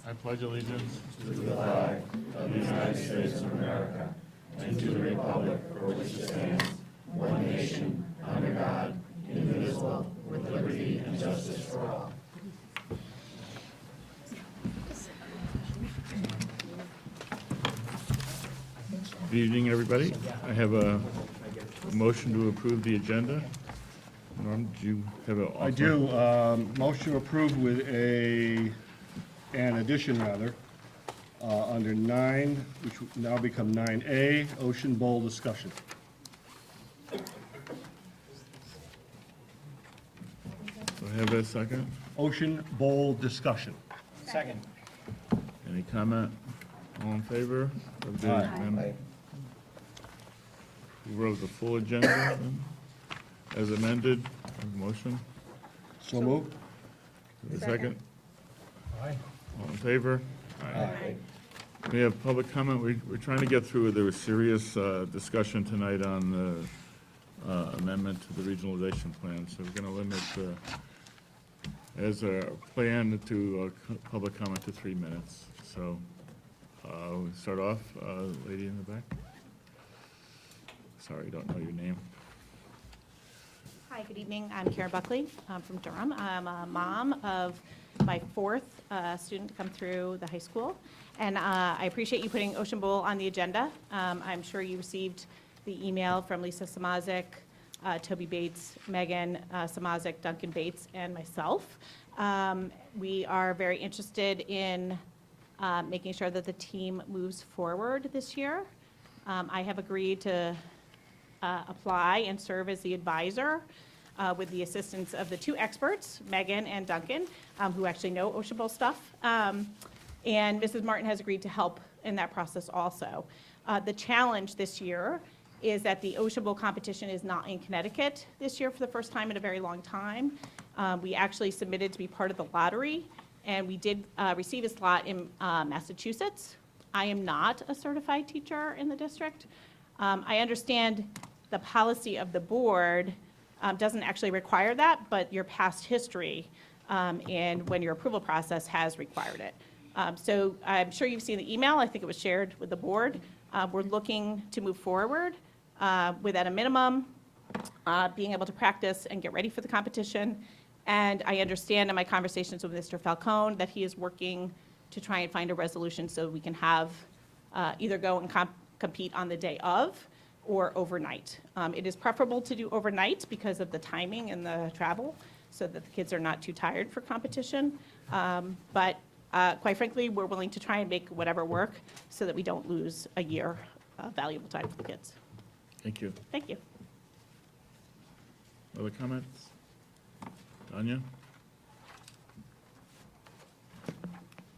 I pledge allegiance to the flag of the United States of America and to the republic for which it stands, one nation, under God, indivisible, with liberty and justice for all. Good evening, everybody. I have a motion to approve the agenda. Norm, do you have a? I do. Motion to approve with an addition rather, under 9, which would now become 9A, Ocean Bowl discussion. Do I have a second? Ocean Bowl discussion. Second. Any comment? All in favor of the Aye. amendment? Who wrote the full agenda then? As amended? Motion? So moved. A second? Aye. All in favor? Aye. We have public comment. We're trying to get through. There was serious discussion tonight on the amendment to the regionalization plan, so we're going to limit, as a plan, to public comment to 3 minutes. So we'll start off, lady in the back. Sorry, don't know your name. Hi, good evening. I'm Karen Buckley. I'm from Durham. I'm a mom of my 4th student to come through the high school. And I appreciate you putting Ocean Bowl on the agenda. I'm sure you received the email from Lisa Samazik, Toby Bates, Megan Samazik, Duncan Bates, and myself. We are very interested in making sure that the team moves forward this year. I have agreed to apply and serve as the advisor with the assistance of the 2 experts, Megan and Duncan, who actually know Ocean Bowl stuff. And Mrs. Martin has agreed to help in that process also. The challenge this year is that the Ocean Bowl competition is not in Connecticut this year for the first time in a very long time. We actually submitted to be part of the lottery, and we did receive a slot in Massachusetts. I am not a certified teacher in the district. I understand the policy of the board doesn't actually require that, but your past history and when your approval process has required it. So I'm sure you've seen the email. I think it was shared with the board. We're looking to move forward with, at a minimum, being able to practice and get ready for the competition. And I understand in my conversations with Mr. Falcone that he is working to try and find a resolution so we can have either go and compete on the day of or overnight. It is preferable to do overnight because of the timing and the travel so that the kids are not too tired for competition. But quite frankly, we're willing to try and make whatever work so that we don't lose a year of valuable time for the kids. Thank you. Thank you. Other comments? Tanya?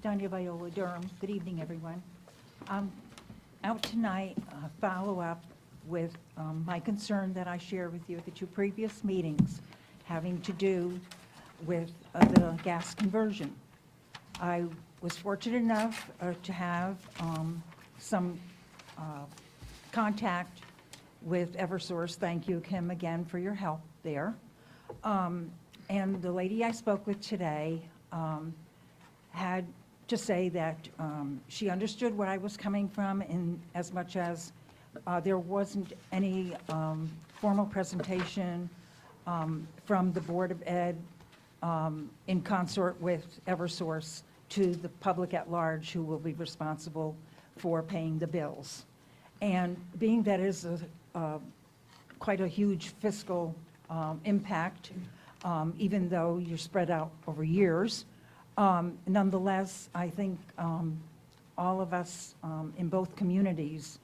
Danya Viola, Durham. Good evening, everyone. Out tonight, follow up with my concern that I shared with you at the 2 previous meetings having to do with the gas conversion. I was fortunate enough to have some contact with Eversource. Thank you, Kim, again for your help there. And the lady I spoke with today had to say that she understood where I was coming from in as much as there wasn't any formal presentation from the Board of Ed in consort with Eversource to the public at large who will be responsible for paying the bills. And being that is quite a huge fiscal impact, even though you're spread out over years, nonetheless, I think all of us in both communities,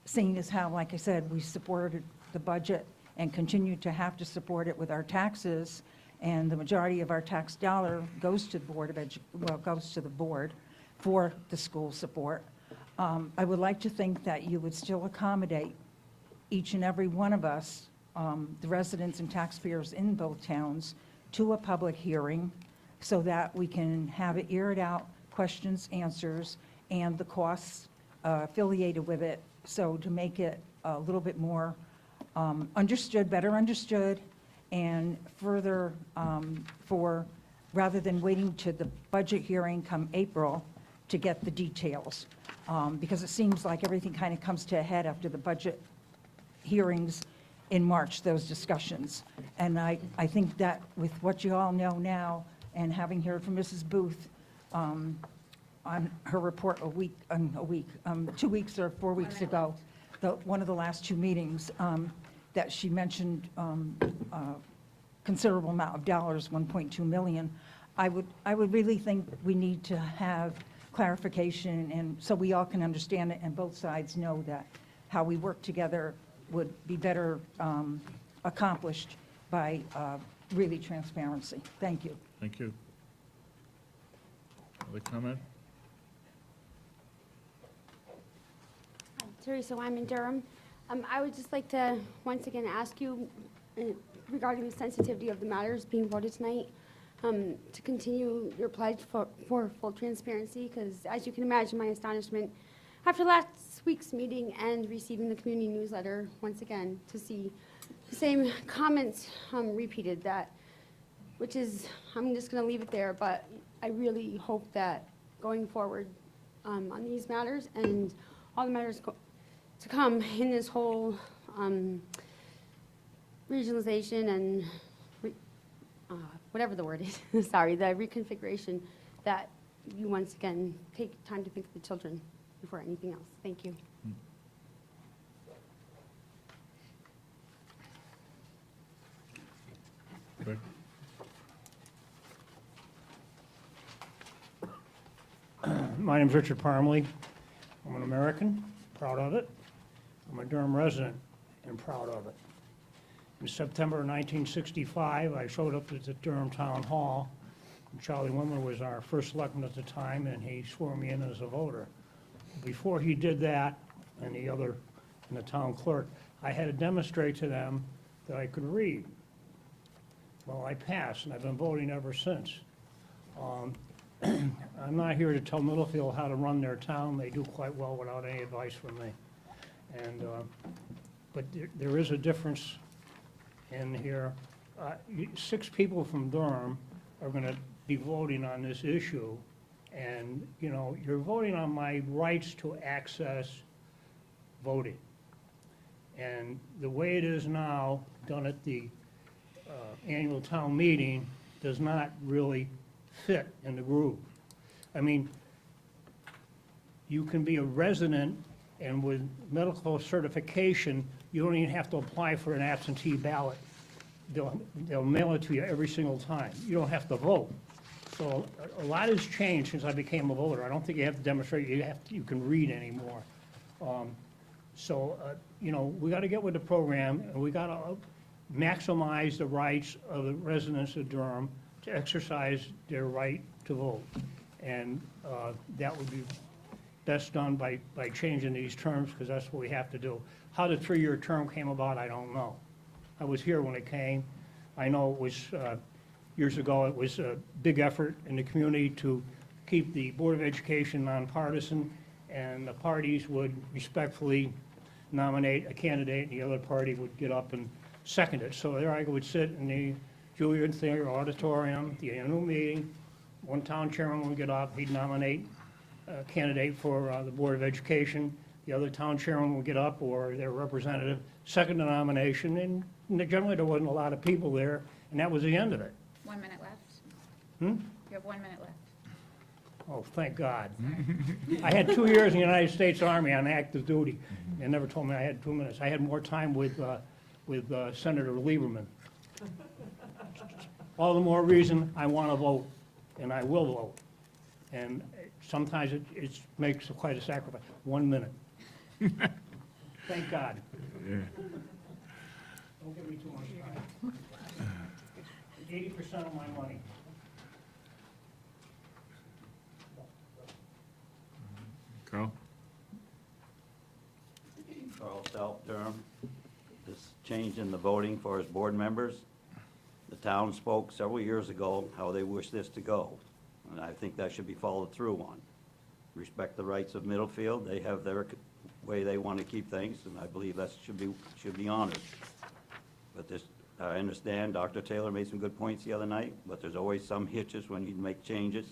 seeing as how, like I said, we supported the budget and continue to have to support it with our taxes, and the majority of our tax dollar goes to the Board of goes to the board for the school support. I would like to think that you would still accommodate each and every one of us, the residents and taxpayers in both towns, to a public hearing so that we can have it aired out, questions, answers, and the costs affiliated with it, so to make it a little bit more understood, better understood, and further for rather than waiting to the budget hearing come April to get the details. Because it seems like everything kind of comes to a head after the budget hearings in March, those discussions. And I think that with what you all know now, and having heard from Mrs. Booth on her report 2 weeks or 4 weeks ago, one of the last two meetings, that she mentioned considerable amount of dollars, 1.2 million, I would really think we need to have clarification, and so we all can understand it, and both sides know that how we work together would be better accomplished by really transparency. Thank you. Thank you. Other comment? Hi, Teresa Wyman, Durham. I would just like to once again ask you regarding the sensitivity of the matters being voted tonight, to continue your pledge for full transparency, because as you can imagine, my astonishment after last week's meeting and receiving the community newsletter once again to see the same comments repeated, which is, I'm just going to leave it there, but I really hope that going forward on these matters and all the matters to come in this whole regionalization and whatever the word is, sorry, the reconfiguration, that you once again take time to think of the children before anything else. Thank you. Rick? My name's Richard Parmley. I'm an American, proud of it. I'm a Durham resident and proud of it. In September of 1965, I showed up at the Durham Town Hall. And Charlie Wimmer was our first selectman at the time, and he swore me in as a voter. Before he did that, and the town clerk, I had to demonstrate to them that I could read. Well, I passed, and I've been voting ever since. I'm not here to tell Middlefield how to run their town. They do quite well without any advice from me. But there is a difference in here. 6 people from Durham are going to be voting on this issue. And, you know, you're voting on my rights to access voting. And the way it is now, done at the annual town meeting, does not really fit in the groove. I mean, you can be a resident, and with medical certification, you don't even have to apply for an absentee ballot. They'll mail it to you every single time. You don't have to vote. So a lot has changed since I became a voter. I don't think you have to demonstrate you can read anymore. You know, we got to get with the program, and we got to maximize the rights of the residents of Durham to exercise their right to vote. And that would be best done by changing these terms, because that's what we have to do. How the 3-year term came about, I don't know. I was here when it came. I know it was, years ago, it was a big effort in the community to keep the Board of Education nonpartisan, and the parties would respectfully nominate a candidate, and the other party would get up and second it. So there I would sit in the Julian Thayer Auditorium, the annual meeting. One town chairman would get up, he'd nominate a candidate for the Board of Education. The other town chairman would get up, or their representative, second the nomination, and generally there wasn't a lot of people there, and that was the end of it. 1 minute left. Hmm? You have 1 minute left. Oh, thank God. I had 2 years in the United States Army on active duty. They never told me I had 2 minutes. I had more time with Senator Lieberman. All the more reason I want to vote, and I will vote. And sometimes it makes quite a sacrifice. 1 minute. Thank God. Yeah. Don't give me too much time. 80% of my money. Carl? Carl Stout, Durham. This change in the voting for his board members, the town spoke several years ago how they wish this to go, and I think that should be followed through on. Respect the rights of Middlefield. They have their way they want to keep things, and I believe that should be honored. But this I understand Dr. Taylor made some good points the other night, but there's always some hitches when you make changes,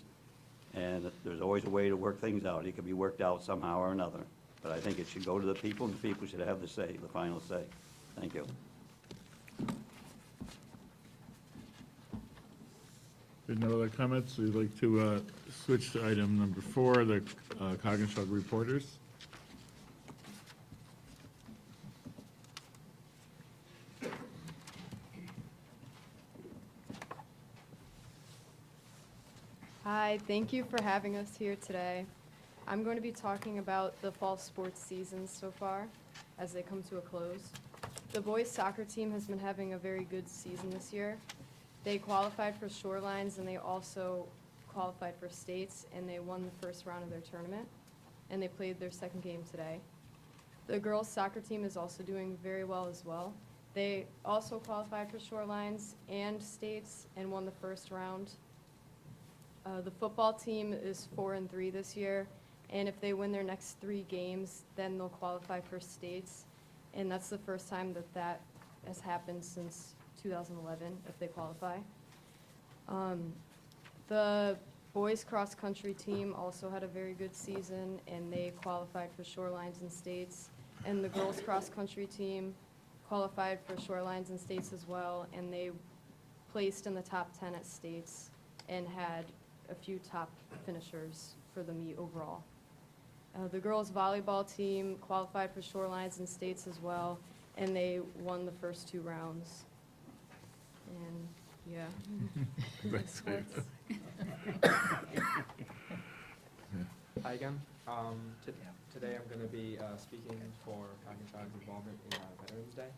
and there's always a way to work things out. It can be worked out somehow or another. But I think it should go to the people, and the people should have the say, the final say. Thank you. With no other comments, we'd like to switch to item number 4, the Coggeshall reporters. Hi, thank you for having us here today. I'm going to be talking about the fall sports seasons so far as they come to a close. The boys soccer team has been having a very good season this year. They qualified for Shorelines and they also qualified for states, and they won the first round of their tournament, and they played their second game today. The girls soccer team is also doing very well as well. They also qualified for Shorelines and states and won the first round. The football team is 4-3 this year, and if they win their next 3 games, then they'll qualify for states, and that's the first time that that has happened since 2011, if they qualify. The boys cross-country team also had a very good season, and they qualified for Shorelines and states, and the girls cross-country team qualified for Shorelines and states as well, and they placed in the top 10 at states and had a few top finishers for the meet overall. The girls volleyball team qualified for Shorelines and states as well, and they won the first 2 rounds. And, yeah. That's great. Hi again. Today I'm going to be speaking for Coggeshall's involvement in Veterans Day.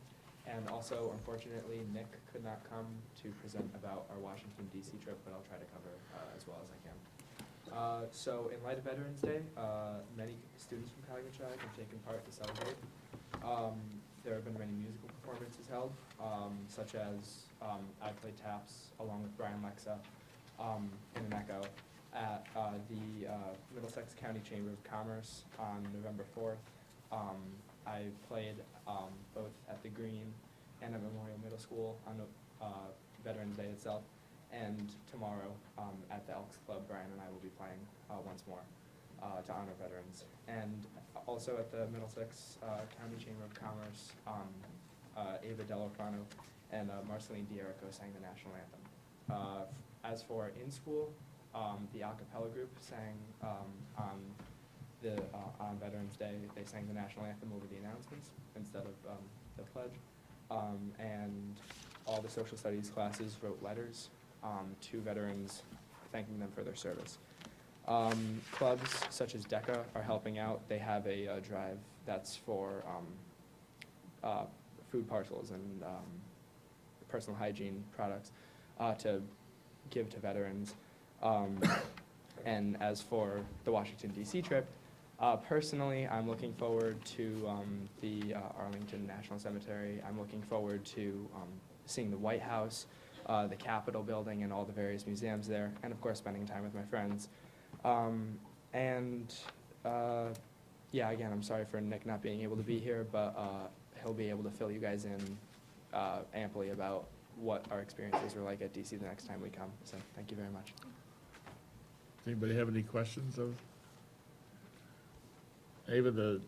And also, unfortunately, Nick could not come to present about our Washington, D.C. trip, but I'll try to cover as well as I can. So in light of Veterans Day, many students from Coggeshall have taken part to celebrate. There have been many musical performances held, such as I played taps along with Brian Lexa in an echo at the Middlesex County Chamber of Commerce on November 4th. I played both at the Green and at Memorial Middle School on Veterans Day itself, and tomorrow at the Elks Club, Brian and I will be playing once more to honor veterans. And also at the Middlesex County Chamber of Commerce, Ava Delofrano and Marceline D'Erico sang the national anthem. As for in school, the a cappella group sang on Veterans Day. They sang the national anthem over the announcements instead of the pledge. And all the social studies classes wrote letters to veterans thanking them for their service. Clubs such as DECA are helping out. They have a drive that's for food parcels and personal hygiene products to give to veterans. And as for the Washington, D.C. trip, personally, I'm looking forward to the Arlington National Cemetery. I'm looking forward to seeing the White House, the Capitol building, and all the various museums there, and of course, spending time with my friends. Yeah, again, I'm sorry for Nick not being able to be here, but he'll be able to fill you guys in amply about what our experiences were like at DC the next time we come. So thank you very much. Does anybody have any questions of Ava? The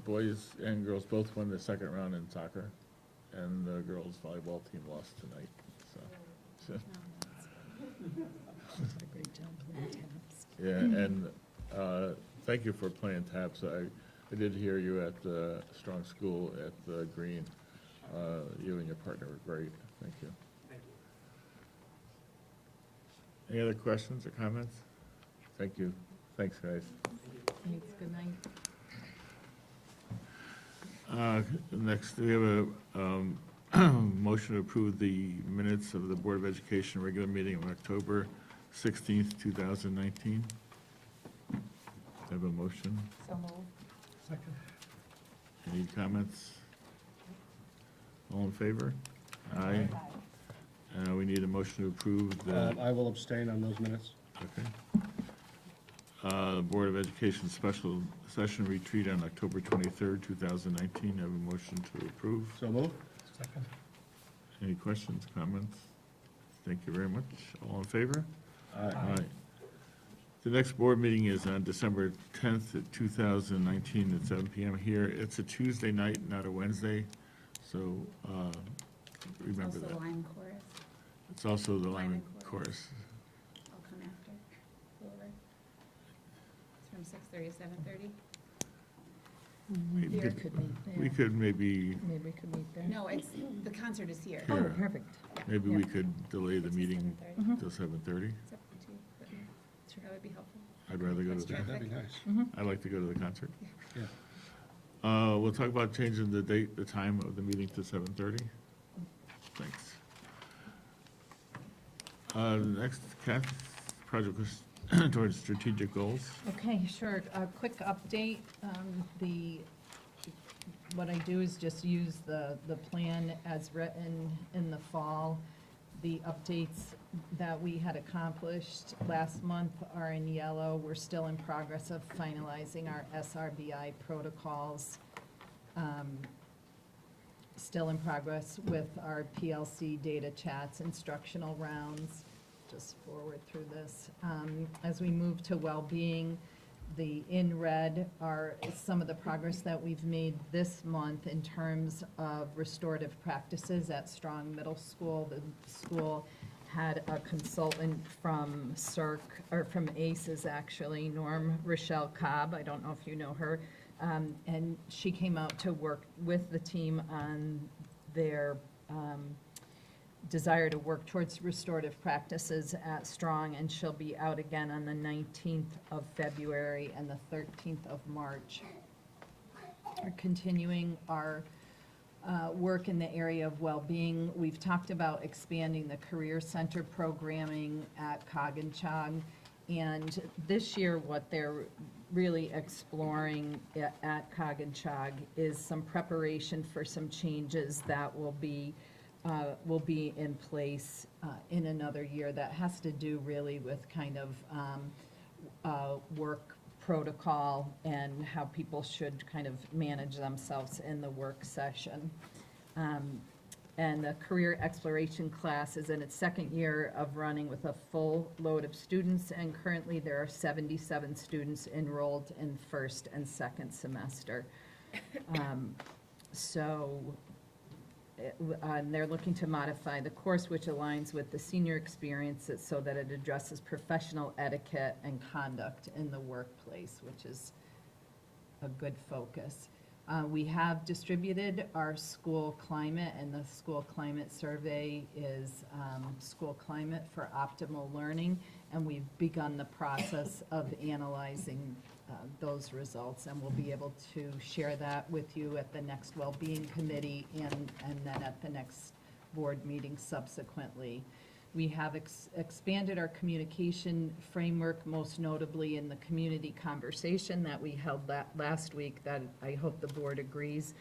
boys and girls both won the second round in soccer, and the girls volleyball team lost tonight. So. Great job playing taps. Yeah, and thank you for playing taps. I did hear you at the Strong School at the Green. You and your partner were great. Thank you. Thank you. Any other questions or comments? Thank you. Thanks, guys. Thanks, good night. Next, we have a motion to approve the minutes of the Board of Education regular meeting of October 16th, 2019. Have a motion? So moved. Second. Any comments? All in favor? Aye. We need a motion to approve the, I will abstain on those minutes. okay. Board of Education special session retreat on October 23rd, 2019. Have a motion to approve. So moved. Second. Any questions, comments? Thank you very much. All in favor? Aye. The next board meeting is on December 10th at 2019 at 7 PM here. It's a Tuesday night, not a Wednesday, so remember that. Also Lyme chorus. It's also the Lyman Lyman chorus. I'll come after. Over. It's from 6:30 to 7:30. We Here. could- We could maybe, Maybe we could meet there. No, it's, the concert is here. Here. Oh, perfect. maybe we could delay the It's meeting 7:30. till 7:30. It's up to you, but that would be helpful. I'd rather go to That's the, terrific. That'd be nice. I'd like to go to the concert. Yeah. We'll talk about changing the date, the time of the meeting to 7:30. Thanks. Next, Kath, project was towards strategic goals. Okay, sure. A quick update. What I do is just use the plan as written in the fall. The updates that we had accomplished last month are in yellow. We're still in progress of finalizing our SRBI protocols. Still in progress with our PLC data chats, instructional rounds. Just forward through this. As we move to well-being, the in red are some of the progress that we've made this month in terms of restorative practices at Strong Middle School. The school had a consultant from CERC, or from ACES actually, Norm Rochelle Cobb, I don't know if you know her, and she came out to work with the team on their desire to work towards restorative practices at Strong, and she'll be out again on the 19th of February and the 13th of March. We're continuing our work in the area of well-being. We've talked about expanding the Career Center programming at Coginchog, and this year what they're really exploring at Coginchog is some preparation for some changes that will be in place in another year. That has to do really with kind of work protocol and how people should kind of manage themselves in the work session. And the career exploration class is in its second year of running with a full load of students, and currently there are 77 students enrolled in first and second semester. And they're looking to modify the course, which aligns with the senior experiences so that it addresses professional etiquette and conduct in the workplace, which is a good focus. We have distributed our school climate, and the school climate survey is school climate for optimal learning, and we've begun the process of analyzing those results, and we'll be able to share that with you at the next well-being committee and then at the next board meeting subsequently. We have expanded our communication framework, most notably in the community conversation that we held last week, that I hope the board agrees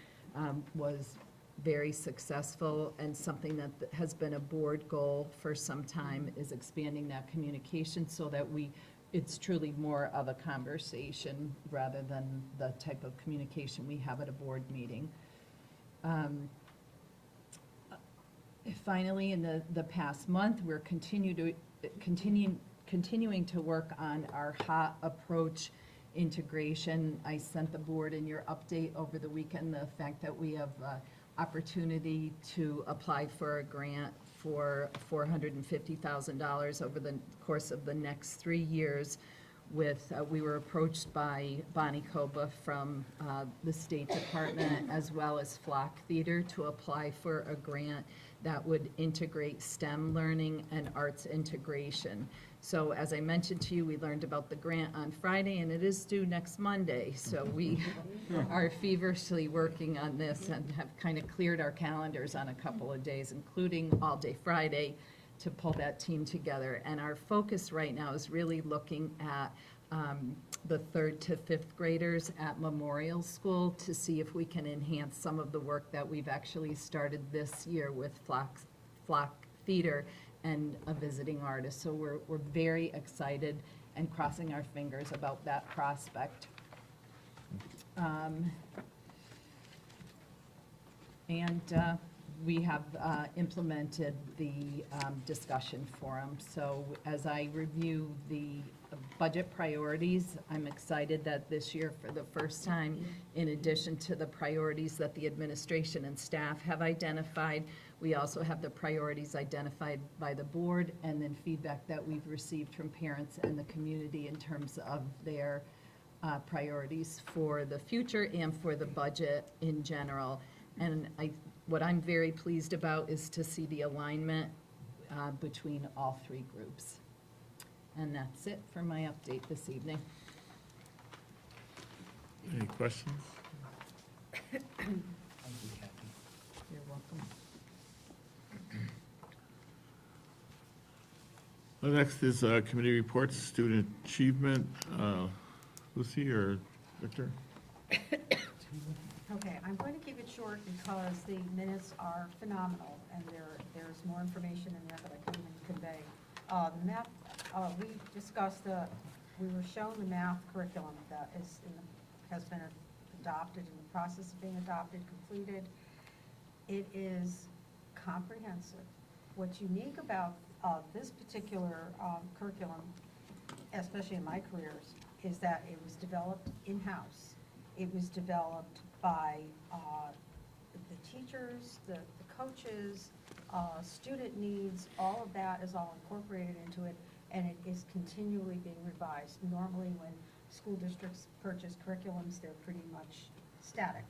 was very successful, and something that has been a board goal for some time is expanding that communication so that it's truly more of a conversation rather than the type of communication we have at a board meeting. Finally, in the past month, we're continuing to work on our HOT approach integration. I sent the board in your update over the weekend the fact that we have opportunity to apply for a grant for $450,000 over the course of the next 3 years. We were approached by Bonnie Koba from the State Department as well as Flock Theater to apply for a grant that would integrate STEM learning and arts integration. So as I mentioned to you, we learned about the grant on Friday, and it is due next Monday. So we are feverishly working on this and have kind of cleared our calendars on a couple of days, including all day Friday, to pull that team together. And our focus right now is really looking at the 3rd to 5th graders at Memorial School to see if we can enhance some of the work that we've actually started this year with Flock Theater and a visiting artist. So we're very excited and crossing our fingers about that prospect. we have implemented the discussion forum. So as I review the budget priorities, I'm excited that this year, for the first time, in addition to the priorities that the administration and staff have identified, we also have the priorities identified by the board, and then feedback that we've received from parents and the community in terms of their priorities for the future and for the budget in general. And what I'm very pleased about is to see the alignment between all three groups. And that's it for my update this evening. Any questions? You're welcome. Next is committee reports, student achievement. Lucy or Victor? Okay, I'm going to keep it short because the minutes are phenomenal, and there's more information in there that I can't even convey. The math, we discussed we were shown the math curriculum that has been adopted, in the process of being adopted, completed. It is comprehensive. What's unique about this particular curriculum, especially in my careers, is that it was developed in-house. It was developed by the teachers, the coaches, student needs, all of that is all incorporated into it, and it is continually being revised. Normally, when school districts purchase curriculums, they're pretty much static,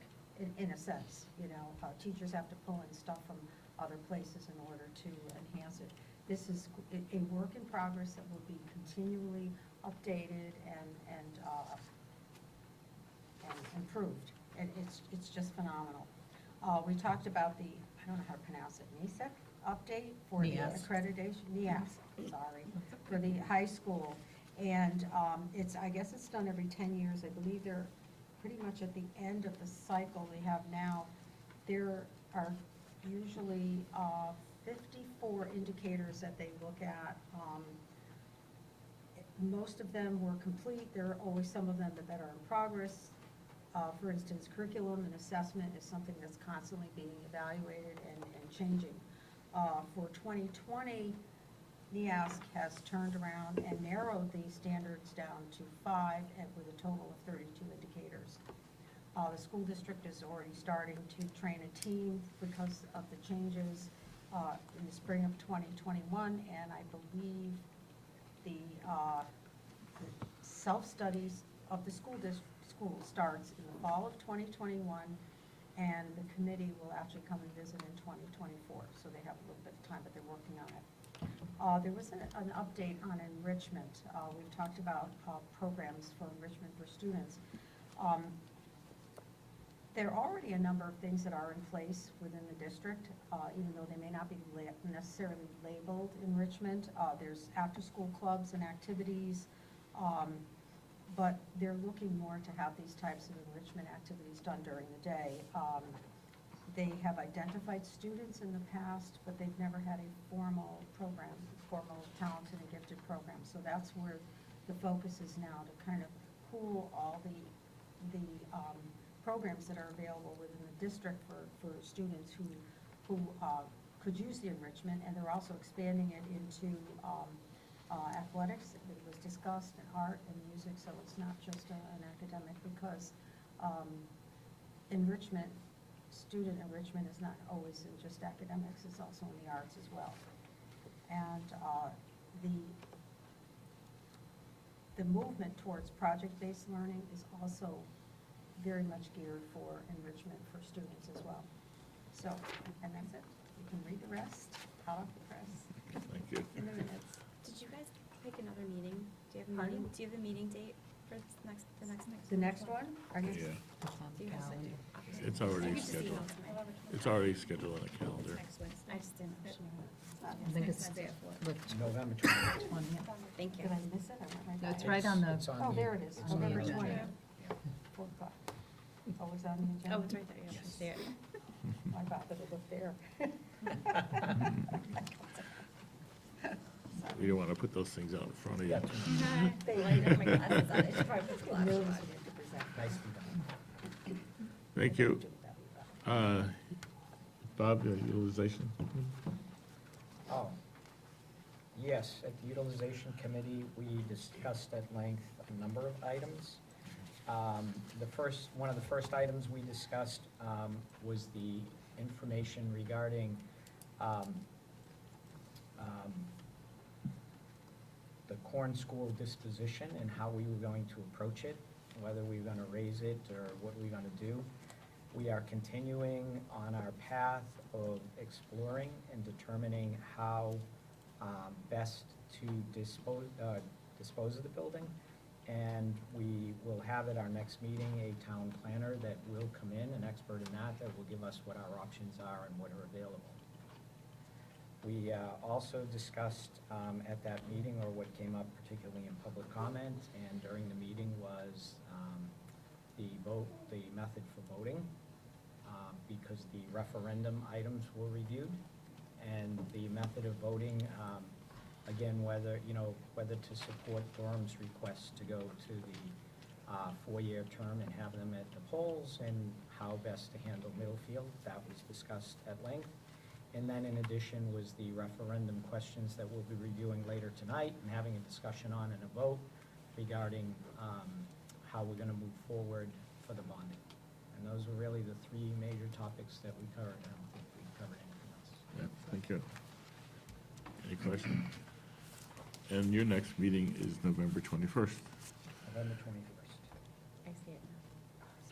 in a sense. You know, teachers have to pull in stuff from other places in order to enhance it. This is a work in progress that will be continually updated and improved, and it's just phenomenal. We talked about the, I don't know how to pronounce it, NESEC update for the accreditation, sorry, for the high school. And I guess it's done every 10 years. I believe they're pretty much at the end of the cycle they have now. There are usually 54 indicators that they look at. Most of them were complete. There are always some of them that are in progress. For instance, curriculum and assessment is something that's constantly being evaluated and changing. For 2020, NEASC has turned around and narrowed these standards down to 5, and with a total of 32 indicators. The school district is already starting to train a team because of the changes in the spring of 2021, and I believe the self-studies of the school starts in the fall of 2021, and the committee will actually come and visit in 2024, so they have a little bit of time, but they're working on it. There was an update on enrichment. We've talked about programs for enrichment for students. There are already a number of things that are in place within the district, even though they may not be necessarily labeled enrichment. There's after-school clubs and activities, but they're looking more to have these types of enrichment activities done during the day. They have identified students in the past, but they've never had a formal program, formal talented and gifted program. So that's where the focus is now, to kind of pool all the programs that are available within the district for students who could use the enrichment, and they're also expanding it into athletics. It was discussed, in art and music, so it's not just an academic, because student enrichment is not always in just academics, it's also in the arts as well. And the movement towards project-based learning is also very much geared for enrichment for students as well. So, and that's it. You can read the rest out of the press. Thank you. In the minutes. Did you guys pick another meeting? Do you have a Pardon? meeting? Do you have a meeting date for the next? The next one? I guess. Yeah, It's on Do the you guys calendar. it's I already could just email scheduled. to me. It's already scheduled on the calendar. Next Wednesday. I just didn't. I think it's Wednesday at 4. November 20th. 20th. Thank you. Did I miss it? I went right No, by it's it. right on the, It's on Oh, the- there it is, it's on the November agenda. 20th. 4 o'clock. It's always on the agenda. Oh, it's right there. Yeah, I see it. I thought that it looked there. You don't want to put those things out in front of you. Well, you have my glasses on. I should probably put the glasses Nervous on. when you have to present. Nicely done. Thank you. Bob, utilization? Oh, yes, at the Utilization Committee, we discussed at length a number of items. One of the first items we discussed was the information regarding the corn school disposition and how we were going to approach it, whether we were going to raise it or what we were going to do. We are continuing on our path of exploring and determining how best to dispose of the building. And we will have at our next meeting a town planner that will come in, an expert in that will give us what our options are and what are available. We also discussed at that meeting, or what came up particularly in public comment and during the meeting, was the method for voting, because the referendum items were reviewed, and the method of voting, again, whether to support Durham's request to go to the 4-year term and have them at the polls, and how best to handle Middlefield. That was discussed at length. And then in addition was the referendum questions that we'll be reviewing later tonight and having a discussion on and a vote regarding how we're going to move forward for the bonding. And those were really the 3 major topics that we covered. I don't think we covered anything else. Yeah, thank you. Any questions? And your next meeting is November 21st. November 21st. I see it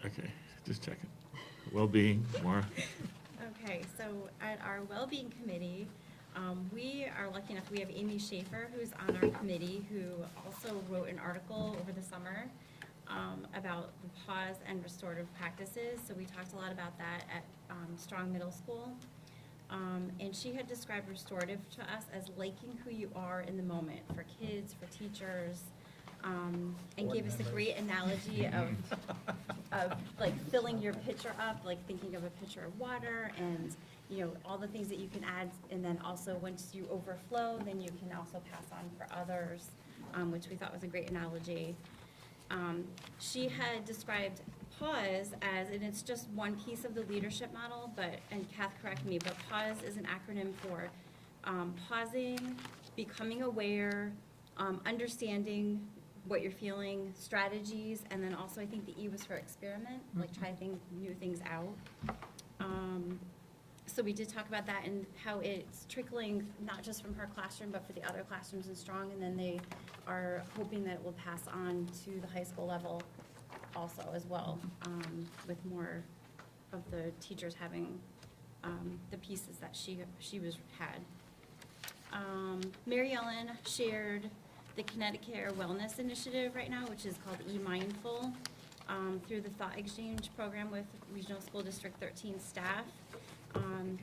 now. Okay, just checking. Well-being, Maura? Okay, so at our Wellbeing Committee, we are lucky enough, we have Amy Schaefer, who's on our committee, who also wrote an article over the summer about the pause and restorative practices. So we talked a lot about that at Strong Middle School. And she had described restorative to us as liking who you are in the moment, for kids, for teachers, and gave us a great analogy of like filling your pitcher up, like thinking of a pitcher of water, and all the things that you can add, and then also once you overflow, then you can also pass on for others, which we thought was a great analogy. She had described pause as, and it's just one piece of the leadership model, and Kath, correct me, but pause is an acronym for pausing, becoming aware, understanding what you're feeling, strategies, and then also I think the E was for experiment, like try new things out. So we did talk about that and how it's trickling not just from her classroom, but for the other classrooms in Strong, and then they are hoping that it will pass on to the high school level also as well, with more of the teachers having the pieces that she had. Mary Ellen shared the Connecticut Wellness Initiative right now, which is called eMindful, through the Thought Exchange program with Regional School District 13 staff,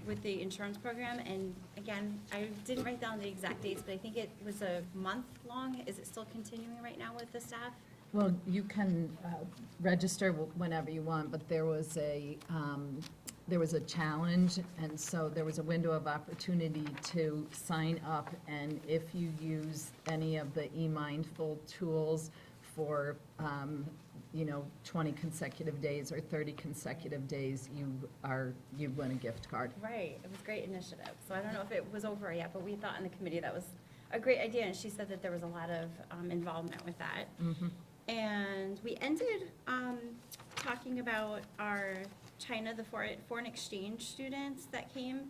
with the insurance program. And again, I didn't write down the exact dates, but I think it was a month long. Is it still continuing right now with the staff? Well, you can register whenever you want, but there was a challenge, and so there was a window of opportunity to sign up, and if you use any of the eMindful tools for 20 consecutive days or 30 consecutive days, you win a gift card. Right, it was a great initiative. So I don't know if it was over yet, but we thought in the committee that was a great idea, and she said that there was a lot of involvement with that. Mm-hmm. And we ended talking about our China, the foreign exchange students that came,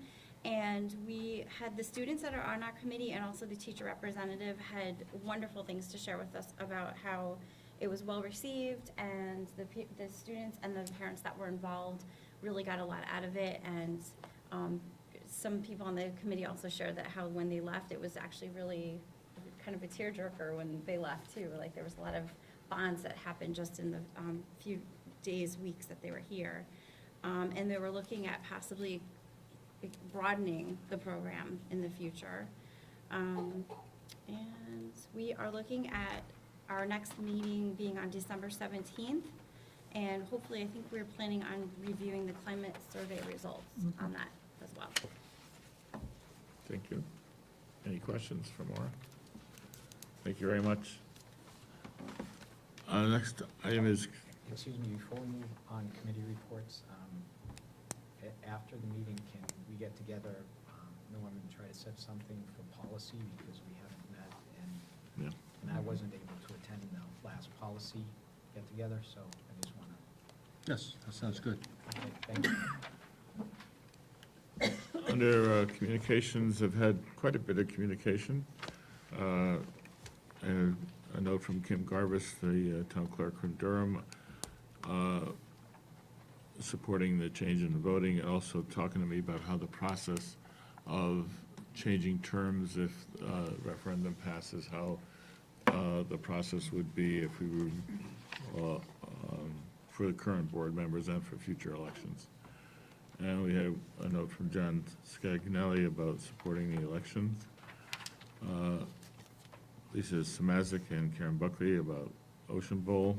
and we had the students that are on our committee and also the teacher representative had wonderful things to share with us about how it was well received, and the students and the parents that were involved really got a lot out of it. And some people on the committee also shared that how when they left, it was actually really kind of a tearjerker when they left too. Like there was a lot of bonds that happened just in the few days, weeks that they were here. And they were looking at possibly broadening the program in the future. And we are looking at our next meeting being on December 17th. And hopefully, I think we're planning on reviewing the climate survey results on that as well. Thank you. Any questions for Maura? Thank you very much. Next item is, Excuse me, before we move on committee reports, after the meeting, can we get together, Norm, and try to set something for policy, because we haven't met, Yeah. and I wasn't able to attend the last policy get-together, so I just want to, Yes, that sounds good. okay, thank you. Under communications, I've had quite a bit of communication. And a note from Kim Garbus, the town clerk from Durham, supporting the change in the voting, and also talking to me about how the process of changing terms if referendum passes, how the process would be if we were, for the current board members and for future elections. And we had a note from John Scagnelli about supporting the elections. Lisa Samazik and Karen Buckley about Ocean Bowl.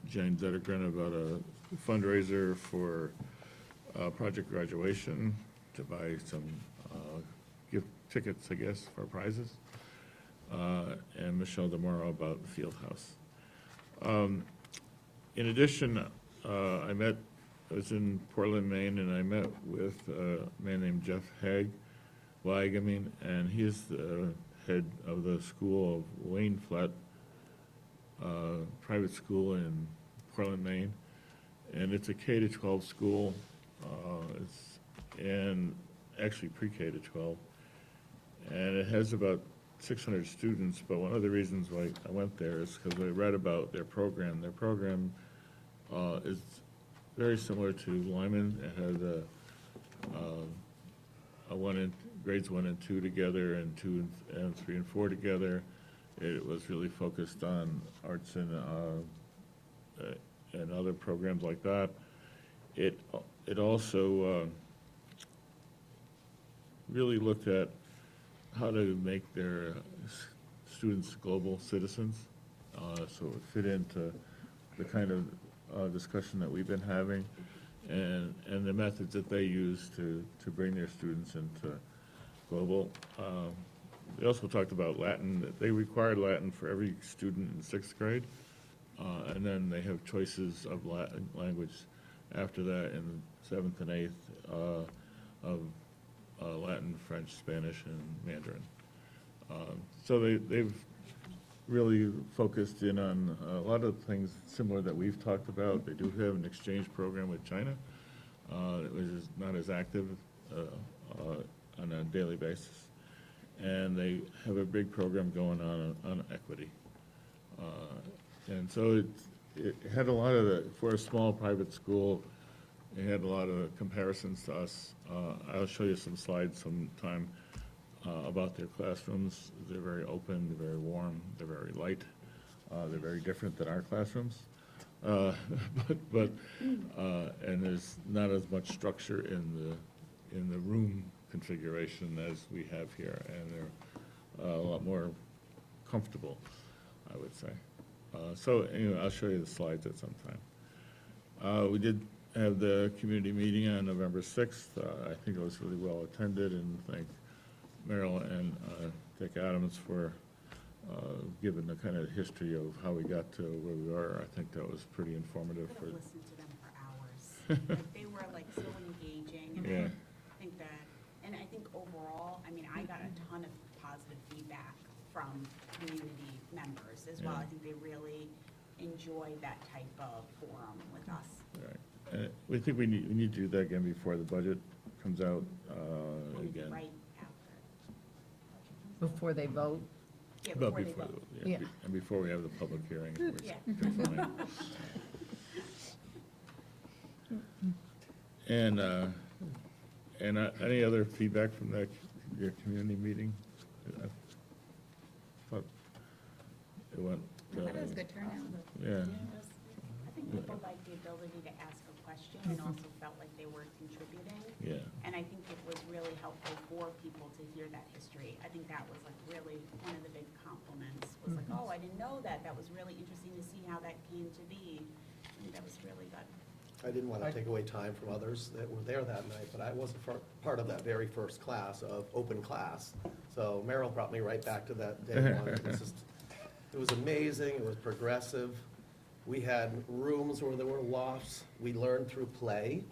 Jane Zettergren about a fundraiser for Project Graduation to buy some gift tickets, I guess, for prizes. And Michelle DeMoro about the field house. In addition, I was in Portland, Maine, and I met with a man named Jeff Wag, and he's the head of the school of Wayne Flat private school in Portland, Maine. And it's a K-12 school. And actually pre-K to 12. And it has about 600 students, but one of the reasons why I went there is because I read about their program. Their program is very similar to Lyman. It has grades 1 and 2 together, and 2 and 3 and 4 together. It was really focused on arts and other programs like that. It also really looked at how to make their students global citizens, so it would fit into the kind of discussion that we've been having, and the methods that they use to bring their students into global. They also talked about Latin. That they required Latin for every student in 6th grade, and then they have choices of Latin language after that in 7th and 8th of Latin, French, Spanish, and Mandarin. So they've really focused in on a lot of things similar that we've talked about. They do have an exchange program with China, which is not as active on a daily basis. And they have a big program going on equity. And so it had a lot of for a small private school, it had a lot of comparisons to us. I'll show you some slides sometime about their classrooms. They're very open, they're very warm, they're very light. They're very different than our classrooms. And there's not as much structure in the room configuration as we have here, and they're a lot more comfortable, I would say. So anyway, I'll show you the slides at some time. We did have the community meeting on November 6th. I think it was really well attended, and thank Meryl and Dick Adams for giving the kind of history of how we got to where we are. I think that was pretty informative. I could have listened to them for hours. Like, they were like so engaging, and Yeah. I think that, and I think overall, I mean, I got a ton of positive feedback from community members as well. Yeah. I think they really enjoyed that type of forum with us. Right. We think we need to do that again before the budget comes out again. Right after. Before they vote? Yeah, But before they vote. Yeah. And before we have the public hearing. which Yeah. is fine. And any other feedback from your community meeting? I thought it went. I thought it was a good turnout. Yeah. I think people liked the ability to ask a question and also felt like they were contributing. Yeah. And I think it was really helpful for people to hear that history. I think that was like really one of the big compliments, was like, oh, I didn't know that. That was really interesting to see how that came to be. I think that was really good. I didn't want to take away time from others that were there that night, but I wasn't part of that very first class of open class. So Meryl brought me right back to that day one. It was amazing, it was progressive, We had rooms where there were lofts. We learned through play,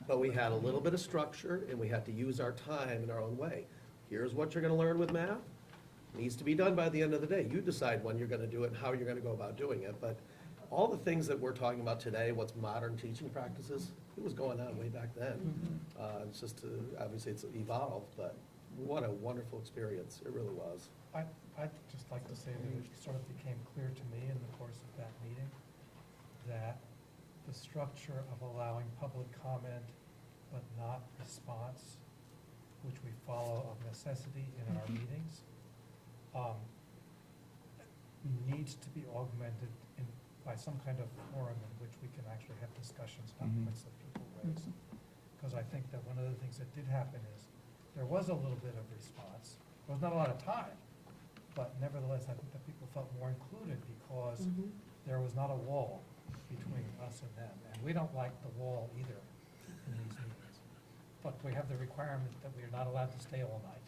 but we had a little bit of structure, and we had to use our time in our own way. Here's what you're gonna learn with math. Needs to be done by the end of the day. You decide when you're gonna do it and how you're gonna go about doing it. But all the things that we're talking about today, what's modern teaching practices, it was going on way back then. It's just, obviously it's evolved, but what a wonderful experience. It really was. I'd just like to say that it sort of became clear to me in the course of that meeting that the structure of allowing public comment but not response, which we follow of necessity in our meetings, needs to be augmented by some kind of forum in which we can actually have discussions on points that people raise. Because I think that one of the things that did happen is there was a little bit of response. There was not a lot of time, but nevertheless, I think that people felt more included because there was not a wall between us and them. And we don't like the wall either in these meetings. But we have the requirement that we are not allowed to stay all night.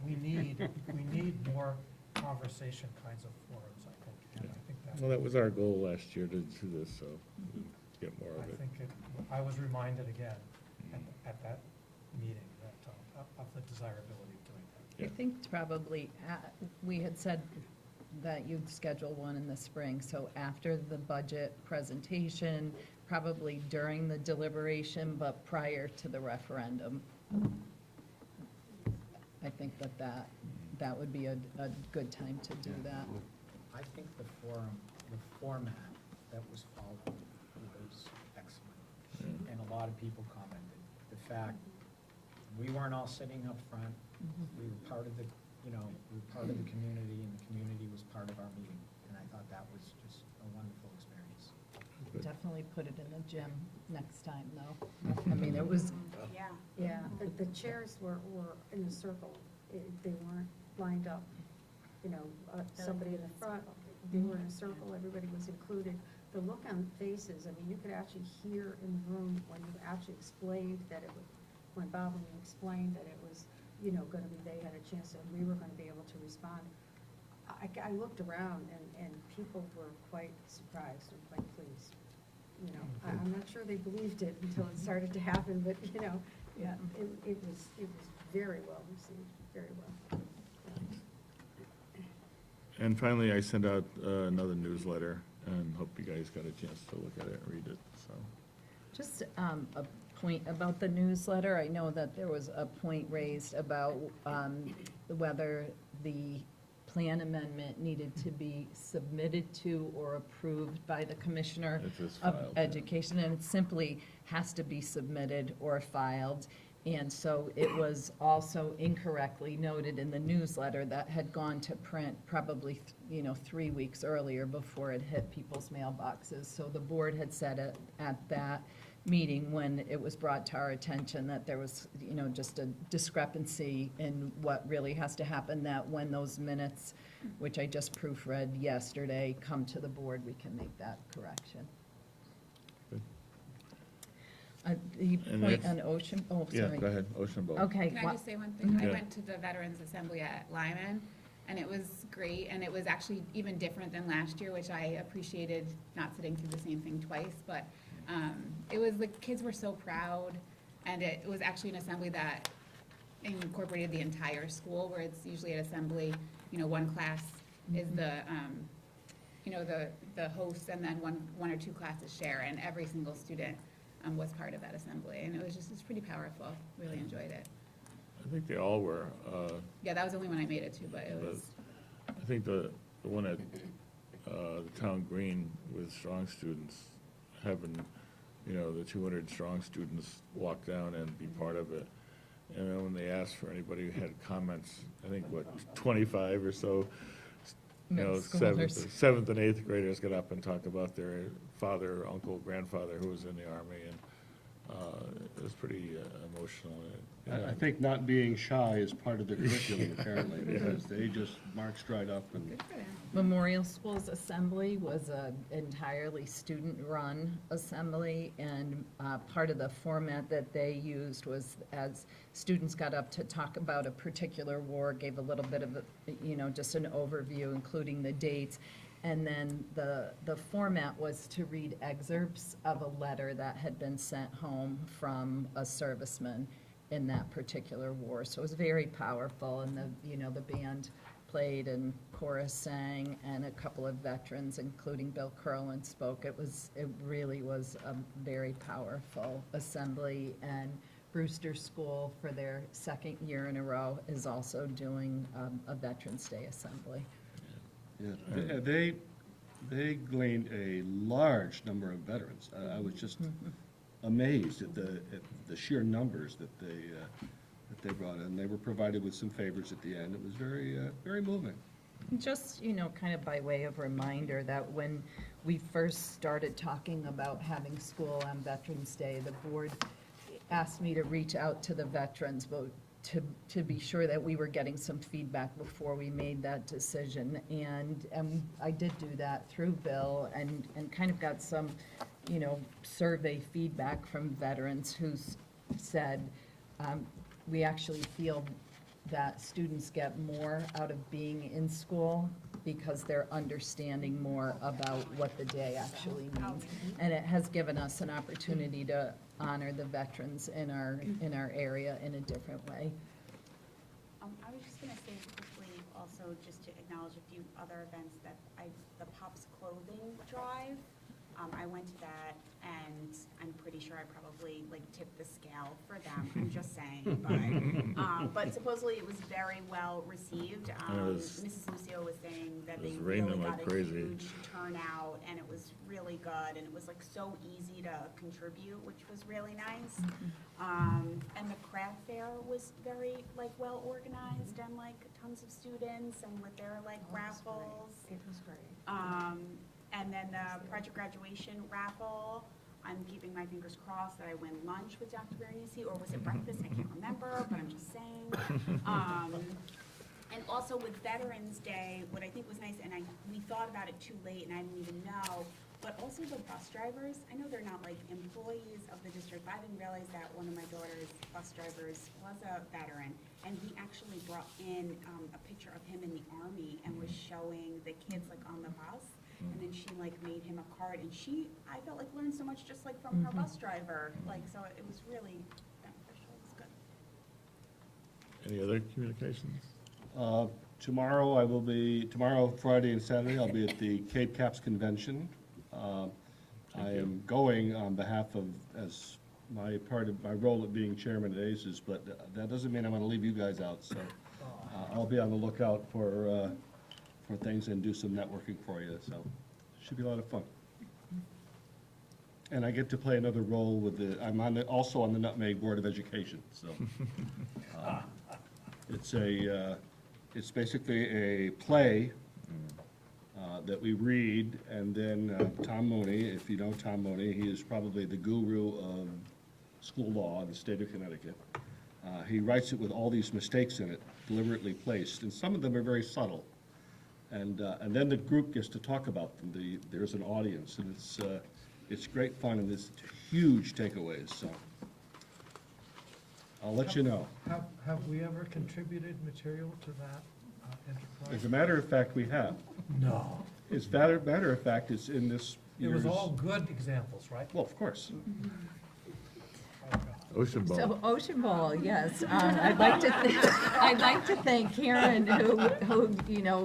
We need more conversation kinds of forums, I think. And I think Well, that was our goal last year to do this, so we get more of it. I was reminded again at that meeting that, of the desirability of doing that. I think probably, we had said that you'd schedule one in the spring, so after the budget presentation, probably during the deliberation, but prior to the referendum. I think that would be a good time to do that. I think the format that was followed was excellent. And a lot of people commented. The fact, we weren't all sitting up front. We were part of the, we were part of the community, and the community was part of our meeting. And I thought that was just a wonderful experience. Definitely put it in the gym next time, though. I mean, it was, Yeah, the chairs were in a circle. They weren't lined up, somebody in the front, they were in a circle, everybody was included. The look on faces, I mean, you could actually hear in the room when you actually explained that it was, when Bob and you explained that it was, gonna be, they had a chance and we were gonna be able to respond. I looked around and people were quite surprised and quite pleased. I'm not sure they believed it until it started to happen, but, yeah, it was very well received, very well. And finally, I sent out another newsletter, and hope you guys got a chance to look at it and read it, so. just a point about the newsletter. I know that there was a point raised about whether the plan amendment needed to be submitted to or approved by the Commissioner of Education, and it simply has to be submitted or filed. And so it was also incorrectly noted in the newsletter that had gone to print probably, 3 weeks earlier before it hit people's mailboxes. So the board had said at that meeting, when it was brought to our attention that there was, just a discrepancy in what really has to happen, that when those minutes, which I just proofread yesterday, come to the board, we can make that correction. The point on Ocean, sorry. Yeah, go ahead, Ocean Bowl. Okay. Can I just say one thing? I Yeah. went to the Veterans Assembly at Lyman, and it was great, and it was actually even different than last year, which I appreciated, not sitting through the same thing twice, but it was, the kids were so proud, and it was actually an assembly that incorporated the entire school, where it's usually at assembly, one class is the host, and then one or two classes share, and every single student was part of that assembly, and it's pretty powerful. Really enjoyed it. I think they all were. Yeah, that was the only one I made it to, but it was. I think the one at the town green with strong students, having, the 200 strong students walk down and be part of it. And then when they asked for anybody who had comments, I think, 25 or so, Middle schoolers. seventh and eighth graders got up and talked about their father, uncle, grandfather who was in the Army, and it was pretty emotional. I think not being shy is part of the curriculum apparently, because they just marched right up and. Memorial School's assembly was an entirely student-run assembly, and part of the format that they used was, as students got up to talk about a particular war, gave a little bit of, just an overview, including the dates, And then the format was to read excerpts of a letter that had been sent home from a serviceman in that particular war. So it was very powerful, and the band played and chorus sang, and a couple of veterans, including Bill Curlin, spoke. It really was a very powerful assembly, and Brewster School, for their second year in a row, is also doing a Veterans Day assembly. Yeah, they gleaned a large number of veterans. I was just amazed at the sheer numbers that they brought in. They were provided with some favors at the end. It was very, very moving. Just, kind of by way of reminder that when we first started talking about having school on Veterans Day, the board asked me to reach out to the veterans, but to be sure that we were getting some feedback before we made that decision. And I did do that through Bill, and kind of got some, survey feedback from veterans who said, we actually feel that students get more out of being in school because they're understanding more about what the day actually means. And it has given us an opportunity to honor the veterans in our area in a different way. I was just gonna say quickly, also just to acknowledge a few other events that the Pops Clothing Drive, I went to that, and I'm pretty sure I probably tipped the scale for them. I'm just saying, but supposedly it was very well received. Mrs. Lucio was saying that they really got a huge turnout, and it was really good, and it was so easy to contribute, which was really nice. And the craft fair was very well organized, and tons of students, and with their raffles. It was great. And then the project graduation raffle, I'm keeping my fingers crossed that I win lunch with Dr. Berenice, or was it breakfast? I can't remember, but I'm just saying. And also with Veterans Day, what I think was nice, and we thought about it too late, and I didn't even know, but also the bus drivers, I know they're not employees of the district, but I didn't realize that one of my daughter's bus drivers was a veteran, and he actually brought in a picture of him in the Army and was showing the kids on the bus. And then she made him a card, and I felt learned so much just from her bus driver, so it was really beneficial. It was good. Any other communications? Tomorrow, Friday and Saturday, I'll be at the Cape Caps Convention. I am going on behalf of, as my role at being chairman at ACES, but that doesn't mean I'm going to leave you guys out, so I'll be on the lookout for things and do some networking for you, so should be a lot of fun. And I get to play another role I'm also on the Nutmeg Board of Education, so. It's basically a play that we read, and then Tom Mooney, if you know Tom Mooney, he is probably the guru of school law in the state of Connecticut. He writes it with all these mistakes in it, deliberately placed, and some of them are very subtle. And then the group gets to talk about them. There's an audience, and it's great fun, and there's huge takeaways, so I'll let you know. Have we ever contributed material to that enterprise? As a matter of fact, we have. No. As a matter of fact, it's in this It year's... was all good examples, right? Well, of course. Ocean Ball. So Ocean Ball, yes. I'd like to thank Karen, who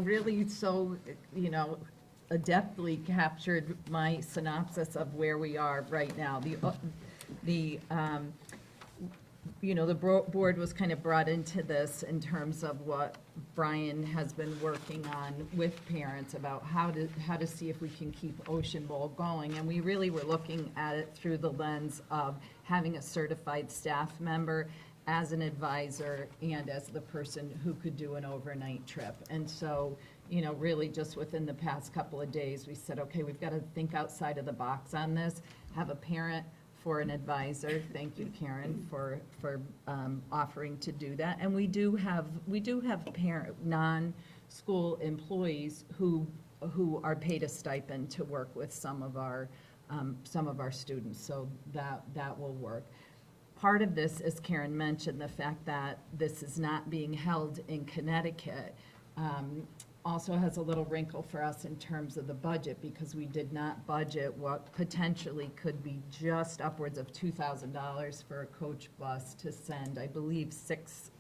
really so, adeptly captured my synopsis of where we are right now. The board was kind of brought into this in terms of what Brian has been working on with parents about how to see if we can keep Ocean Bowl going. And we really were looking at it through the lens of having a certified staff member as an advisor and as the person who could do an overnight trip. And so, really just within the past couple of days, we said, okay, we've got to think outside of the box on this, have a parent for an advisor. Thank you, Karen, for offering to do that. And we do have non-school employees who are paid a stipend to work with some of our students, so that will work. Part of this, as Karen mentioned, the fact that this is not being held in Connecticut, also has a little wrinkle for us in terms of the budget, because we did not budget what potentially could be just upwards of $2,000 for a coach bus to send, I believe, six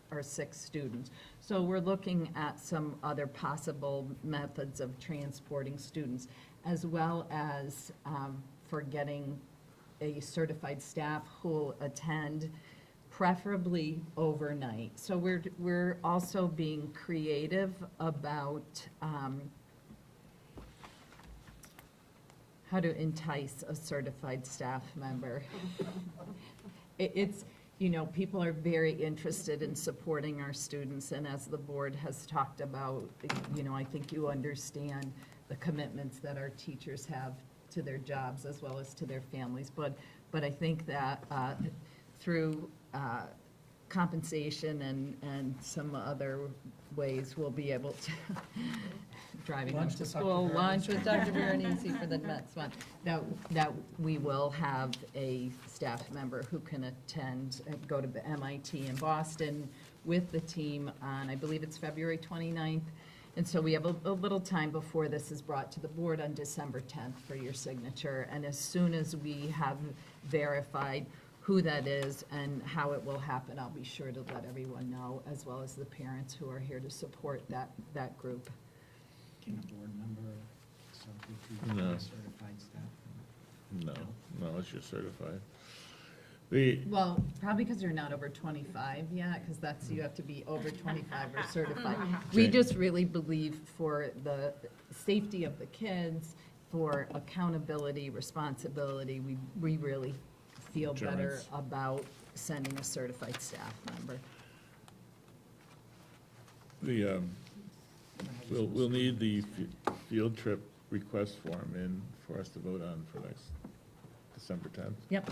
students. So we're looking at some other possible methods of transporting students, as well as for getting a certified staff who will attend, preferably overnight. So we're also being creative about how to entice a certified staff member. It's, you know, people are very interested in supporting our students, and as the board has talked about, you know, I think you understand the commitments that our teachers have to their jobs as well as to their families. But I think that through compensation and some other ways, we'll be able to, driving them Lunch to with Dr. school, lunch Veronese. with Dr. Veronese for the next one, that we will have a staff member who can attend, go to the MIT in Boston with the team on, I believe it's February 29th. And so we have a little time before this is brought to the board on December 10th for your signature. And as soon as we have verified who that is and how it will happen, I'll be sure to let everyone know, as well as the parents who are here to support that group. Can a board member substitute No. a certified staff? No, it's just certified. Well, probably because you're not over 25 yet, because that's, you have to be over 25 or certified. We Okay. just really believe for the safety of the kids, for accountability, responsibility, we really feel better Insurance. about sending a certified staff member. We'll need the field trip request form in for us to vote on for next December 10th. Yep.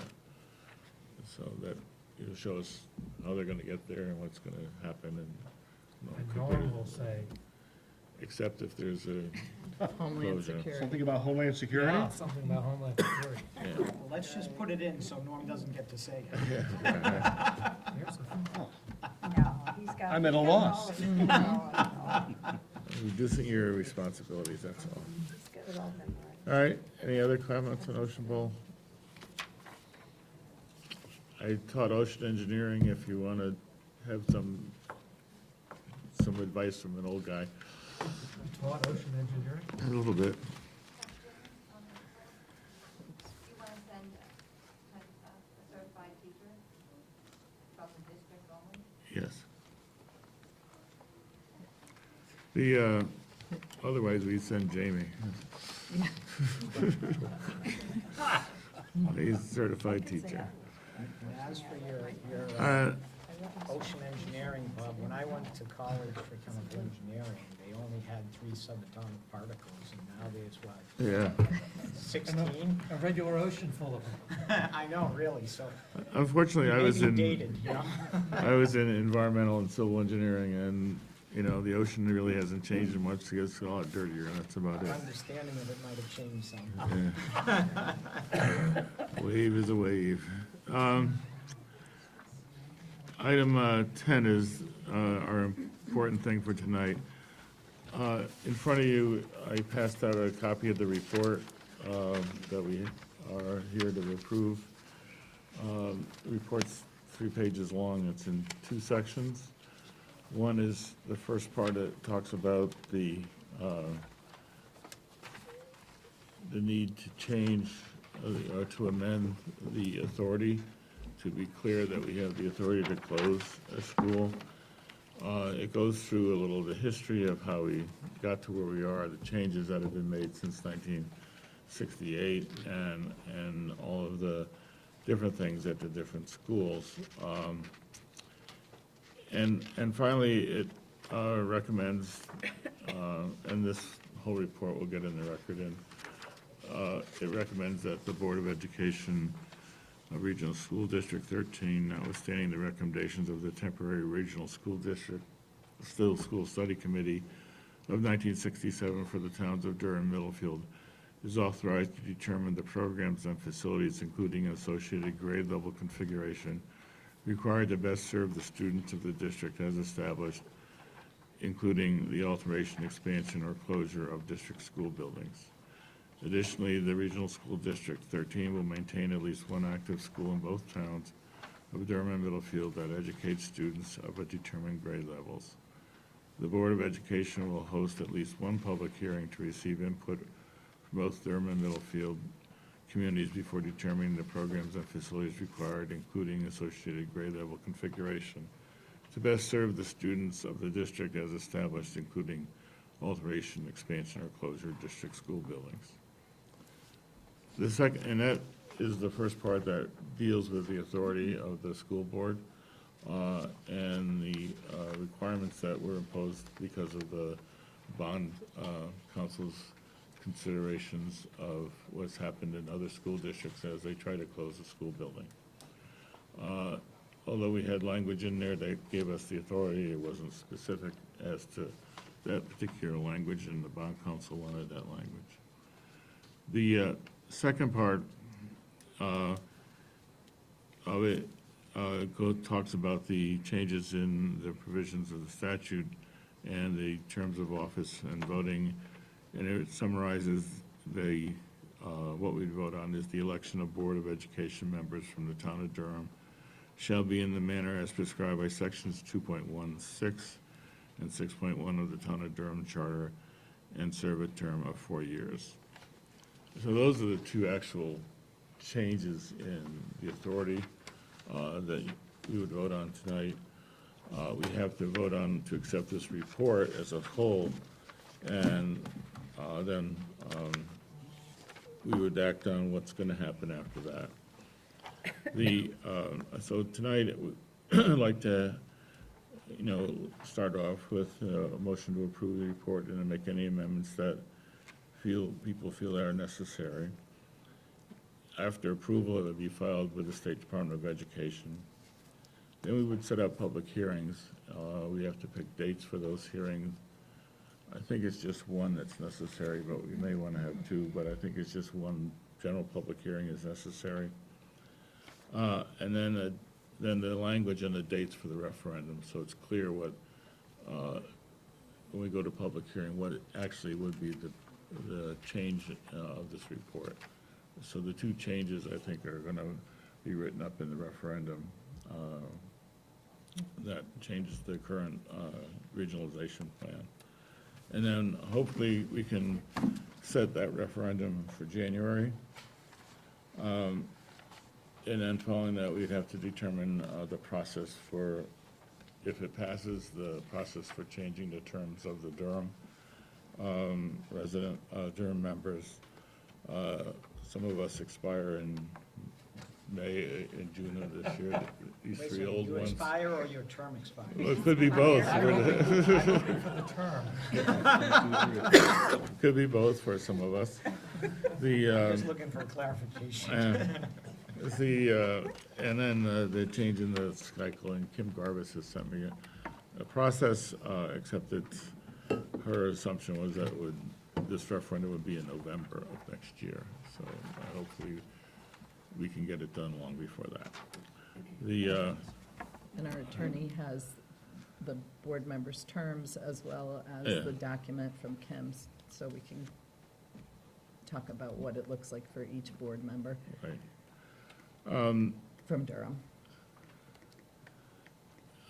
So that, it'll show us how they're gonna get there and what's gonna happen and. And Norm will say, Except if there's a Homeland closure. Security. Something about Homeland Security? yeah, something about Homeland Security. Yeah. Well, let's just put it in so Norm doesn't get to say it. Here's the- No, he's got. I'm at a loss. Reducing your responsibilities, that's all. He's got it all memorized. All right, any other comments on Ocean Bowl? I taught ocean engineering, if you want to have some advice from an old guy. You taught ocean engineering? A little bit. You want to send a certified teacher from the district only? Yes. Otherwise, we'd send Jamie. He's a certified teacher. And as for your ocean engineering, Bob, when I went to college for chemical engineering, they only had 3 subatomic particles, and now there's what, Yeah. 16? A regular ocean full of them. I know, really, so Unfortunately, I was maybe in, dated, you know? I was in environmental and civil engineering, and, you know, the ocean really hasn't changed much. It gets a lot dirtier, and that's about Our it. understanding of it might have changed some. Yeah. Wave is a wave. Item 10 is our important thing for tonight. In front of you, I passed out a copy of the report that we are here to approve. The report's 3 pages long. It's in 2 sections. One is the first part that talks about the need to change or to amend the authority to be clear that we have the authority to close a school. It goes through a little of the history of how we got to where we are, the changes that have been made since 1968, and all of the different things at the different schools. And finally, it recommends, and this whole report will get in the record, it recommends that the Board of Education of Regional School District 13, notwithstanding the recommendations of the temporary Regional School District, School Study Committee of 1967 for the towns of Durham, Middlefield, is authorized to determine the programs and facilities, including associated grade level configuration, required to best serve the students of the district as established including the alteration, expansion, or closure of district school buildings. Additionally, the Regional School District 13 will maintain at least one active school in both towns of Durham and Middlefield that educates students of a determined grade levels. The Board of Education will host at least one public hearing to receive input from both Durham and Middlefield communities before determining the programs and facilities required, including associated grade level configuration, to best serve the students of the district as established, including alteration, expansion, or closure of district school buildings. The second, and that is the first part that deals with the authority of the school board and the requirements that were imposed because of the bond council's considerations of what's happened in other school districts as they try to close a school building. Although we had language in there that gave us the authority, it wasn't specific as to that particular language, and the bond council wanted that language. The second part of it talks about the changes in the provisions of the statute and the terms of office and voting, and it summarizes the what we vote on is the election of Board of Education members from the town of Durham shall be in the manner as prescribed by sections 2.16 and 6.1 of the town of Durham Charter and serve a term of 4 years. So those are the two actual changes in the authority that we would vote on tonight. We have to vote on to accept this report as a whole, and then we would act on what's going to happen after that. So tonight, I'd like to, start off with a motion to approve the report and then make any amendments that people feel are necessary. After approval, it would be filed with the State Department of Education. Then we would set up public hearings. We have to pick dates for those hearings. I think it's just one that's necessary, but we may want to have two, but I think it's just one general public hearing is necessary. And then the language and the dates for the referendum, so it's clear what, when we go to public hearing, what actually would be the change of this report. So the two changes, I think, are going to be written up in the referendum. That changes the current regionalization plan. And then hopefully we can set that referendum for January. And then following that, we'd have to determine the process for, if it passes, the process for changing the terms of the Durham Durham members. Some of us expire in May and June of this year, these Wait, three so old you ones. expire or your term expires? Well, it could be both. I'm looking for the term. Could be both for some of us. Just looking for clarification. And then the change in the cycle, and Kim Garbus has sent me a process, except that her assumption was that this referendum would be in November of next year. So hopefully we can get it done long before that. And our attorney has the board members' terms as well Yeah. as the document from Kim's, so we can talk about what it looks like for each board member Right. from Durham.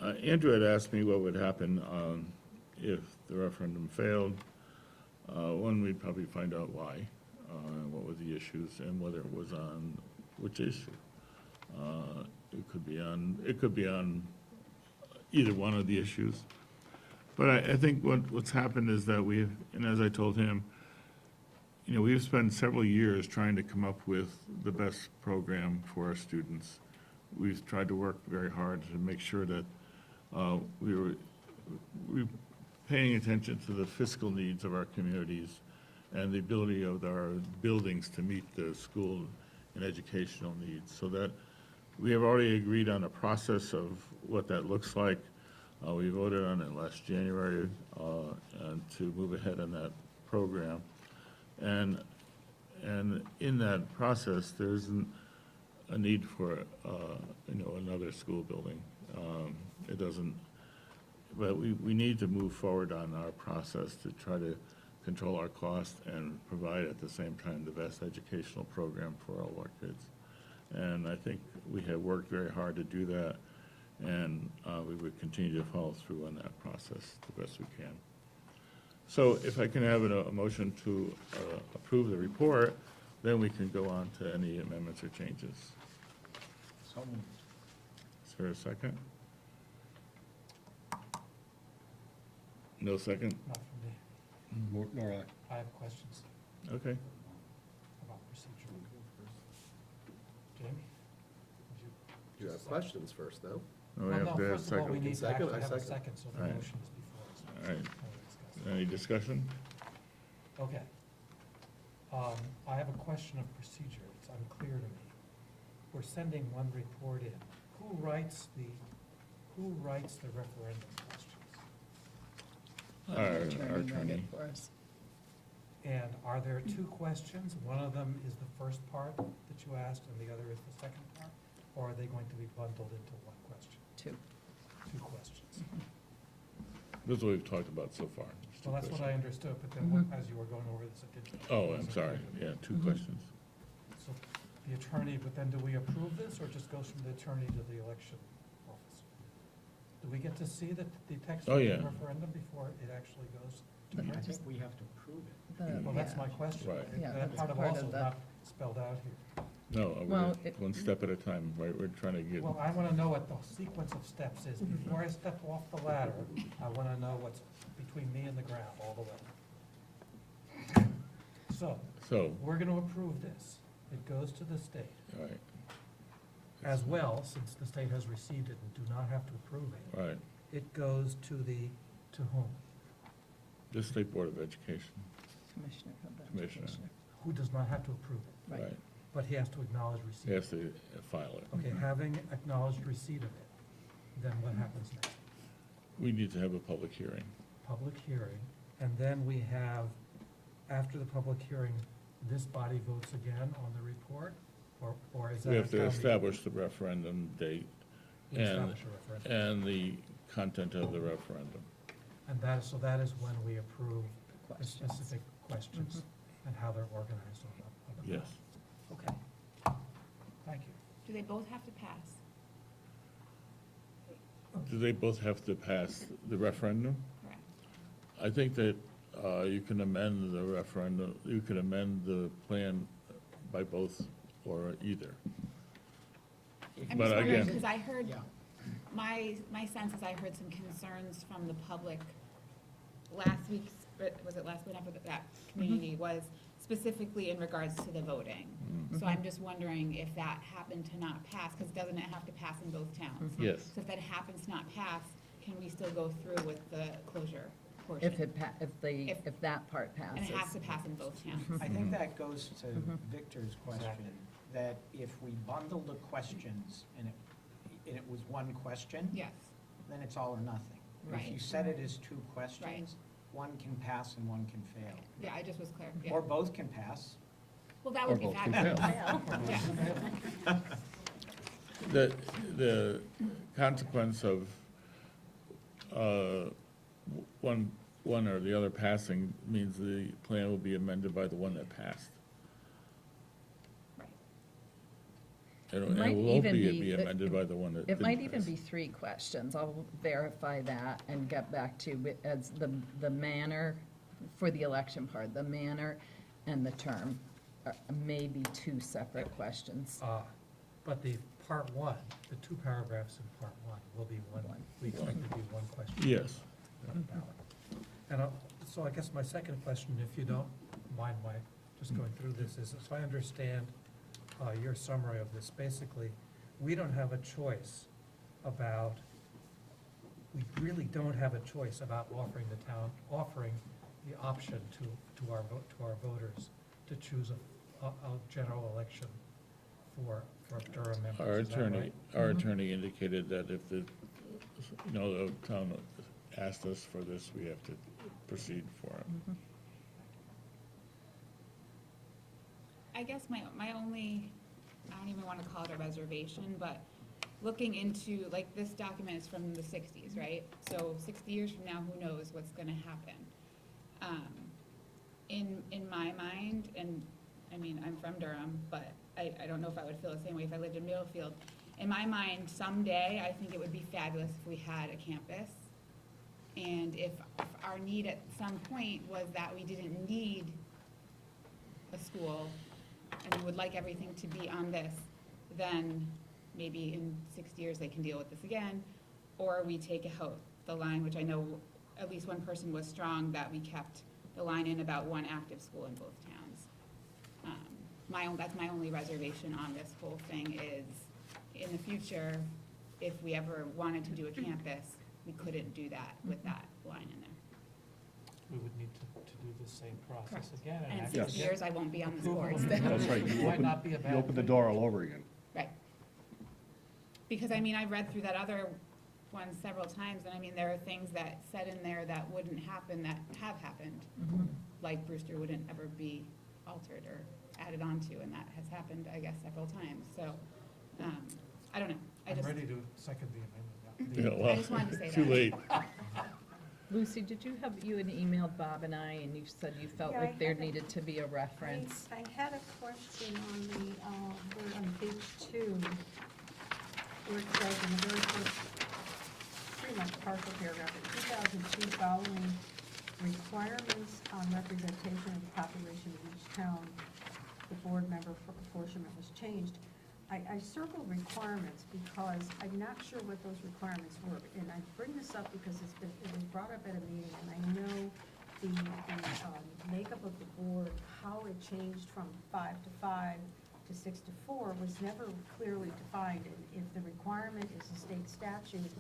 Andrew had asked me what would happen if the referendum failed. One, we'd probably find out why, what were the issues, and whether it was on which issue. It could be on either one of the issues. But I think what's happened is that and as I told him, we've spent several years trying to come up with the best program for our students. We've tried to work very hard to make sure that we were paying attention to the fiscal needs of our communities and the ability of our buildings to meet the school and educational needs, so that we have already agreed on a process of what that looks like. We voted on it last January and to move ahead on that program. And in that process, there isn't a need for, another school building. It doesn't, but we need to move forward on our process to try to control our costs and provide at the same time the best educational program for all of our kids. And I think we have worked very hard to do that, and we would continue to follow through on that process the best we can. So if I can have a motion to approve the report, then we can go on to any amendments or changes. So moved. Is there a second? No second? Not from me. Nor I. I have questions Okay. about procedure. Jamie? would you- You have questions first, though. No, we Well, have no, to have first of all, we second. need to Second, actually I have a second. second, so the All right. motion is before us. All right. Before we discuss it. Any discussion? Okay. I have a question of procedure. It's unclear to me. We're sending one report in. Who writes the referendum questions? Our Attorney read attorney. it for us. And are there two questions? One of them is the first part that you asked, and the other is the second part? Or are they going to be bundled into one question? Two. Two questions. This is what we've talked about so far. Just two Well, that's what I questions. understood, but then as you were going over this, it didn't. Oh, I'm sorry. Yeah, two questions. So the attorney, but then do we approve this, or it just goes from the attorney to the election officer? Do we get to see the text Oh, of the yeah. referendum before it actually goes to I printing? think we have to prove it. Well, that's Yeah. my question. Right. Yeah, That that's part of part also of is the- not spelled out here. No, Well, we're it- one step at a time, right? We're trying to get, Well, I want to know what the sequence of steps is. Before I step off the ladder, I want to know what's between me and the ground all the way. So, so, we're going to approve this. It goes to the state. all right, As well, since the state has received it and do not have to approve it, all right. it goes to whom? The State Board of Education, Commissioner of Commissioner. Education. Who does not have to approve it, Right. right. but he has to acknowledge receipt. He has to file it. Okay, having acknowledged receipt of it, then what happens next? We need to have a public hearing. Public hearing, and then we have, after the public hearing, this body votes again on the report? Or is that? We have to a town meeting? establish the referendum date We and, establish a referendum. and the content of the referendum. And so that is when we approve the Questions. specific questions and how they're organized on the. Yes. Okay. Thank you. Do they both have to pass? Do they both have to pass the referendum? Correct. I think that you can amend the referendum, you can amend the plan by both or either. I'm But just wondering, again- because I heard, Yeah. my sense is I heard some concerns from the public last week's, was it last week after that community, was specifically in regards to the voting. So I'm just wondering if that happened to not pass, because doesn't it have to pass in both towns? Yes. So if that happens to not pass, can we still go through with the closure portion? If that part And passes. it has to pass in both towns? I think that goes to Victor's question, that if we bundle the questions and it was one question, Yes, then it's all or nothing. If you Right. set it as two questions, one can pass and one can fail. yeah, I just was clear, yeah. Or both can pass. Well, that Or would be both can fabulous. Yeah. The consequence of one or the other passing means the plan will be amended by the one that passed. Right. And It it might won't even be amended by the one that It didn't might even pass. be three questions. I'll verify that and get back to you as the manner, for the election part, the manner and the term are maybe two separate questions. But the part one, the two paragraphs in part one will be one, we expect to be one question. Yes. One ballot. And so I guess my second question, if you don't mind my just going through this, is if I understand your summary of this, basically, we don't have a choice about, we really don't have a choice about offering the option to our voters to choose a general election for Durham members. Our Is that attorney, right? our attorney indicated that if the town asked us for this, we have to proceed for it. I guess my only, I don't even want to call it a reservation, but looking into, like, this document is from the 60s, right? So 60 years from now, who knows what's going to happen? In my mind, and I mean, I'm from Durham, but I don't know if I would feel the same way if I lived in Middlefield. In my mind, someday, I think it would be fabulous if we had a campus. And if our need at some point was that we didn't need a school and we would like everything to be on this, then maybe in 6 years they can deal with this again. Or we take out the line, which I know at least one person was strong, that we kept the line in about one active school in both towns. That's my only reservation on this whole thing is, in the future, if we ever wanted to do a campus, we couldn't do that with that line in there. We would need to do the same process again. And in actually 6 get years, I won't be on this board. approval. That's right, It might not be a bad you open the thing. door all over again. Right. Because, I mean, I read through that other one several times, and I mean, there are things that said in there that wouldn't happen that have happened. Like Brewster wouldn't ever be altered or added onto, and that has happened, I guess, several times. So, I don't know. I'm ready to second the amendment. Yeah, well, I just wanted to say too that. late. Lucy, did you had emailed Bob and I, and you said you felt Yeah, like I there had a- needed to be a reference? I had a question on the, where on page 2, where it says in the very first, pretty much partial paragraph, in 2002, following requirements on representation of the population of each town, the board member apportionment was changed. I circled requirements because I'm not sure what those requirements were. And I bring this up because it was brought up at a meeting, and I know the makeup of the board, how it changed from 5 to 5 to 6 to 4 was never clearly defined. And if the requirement is a state statute,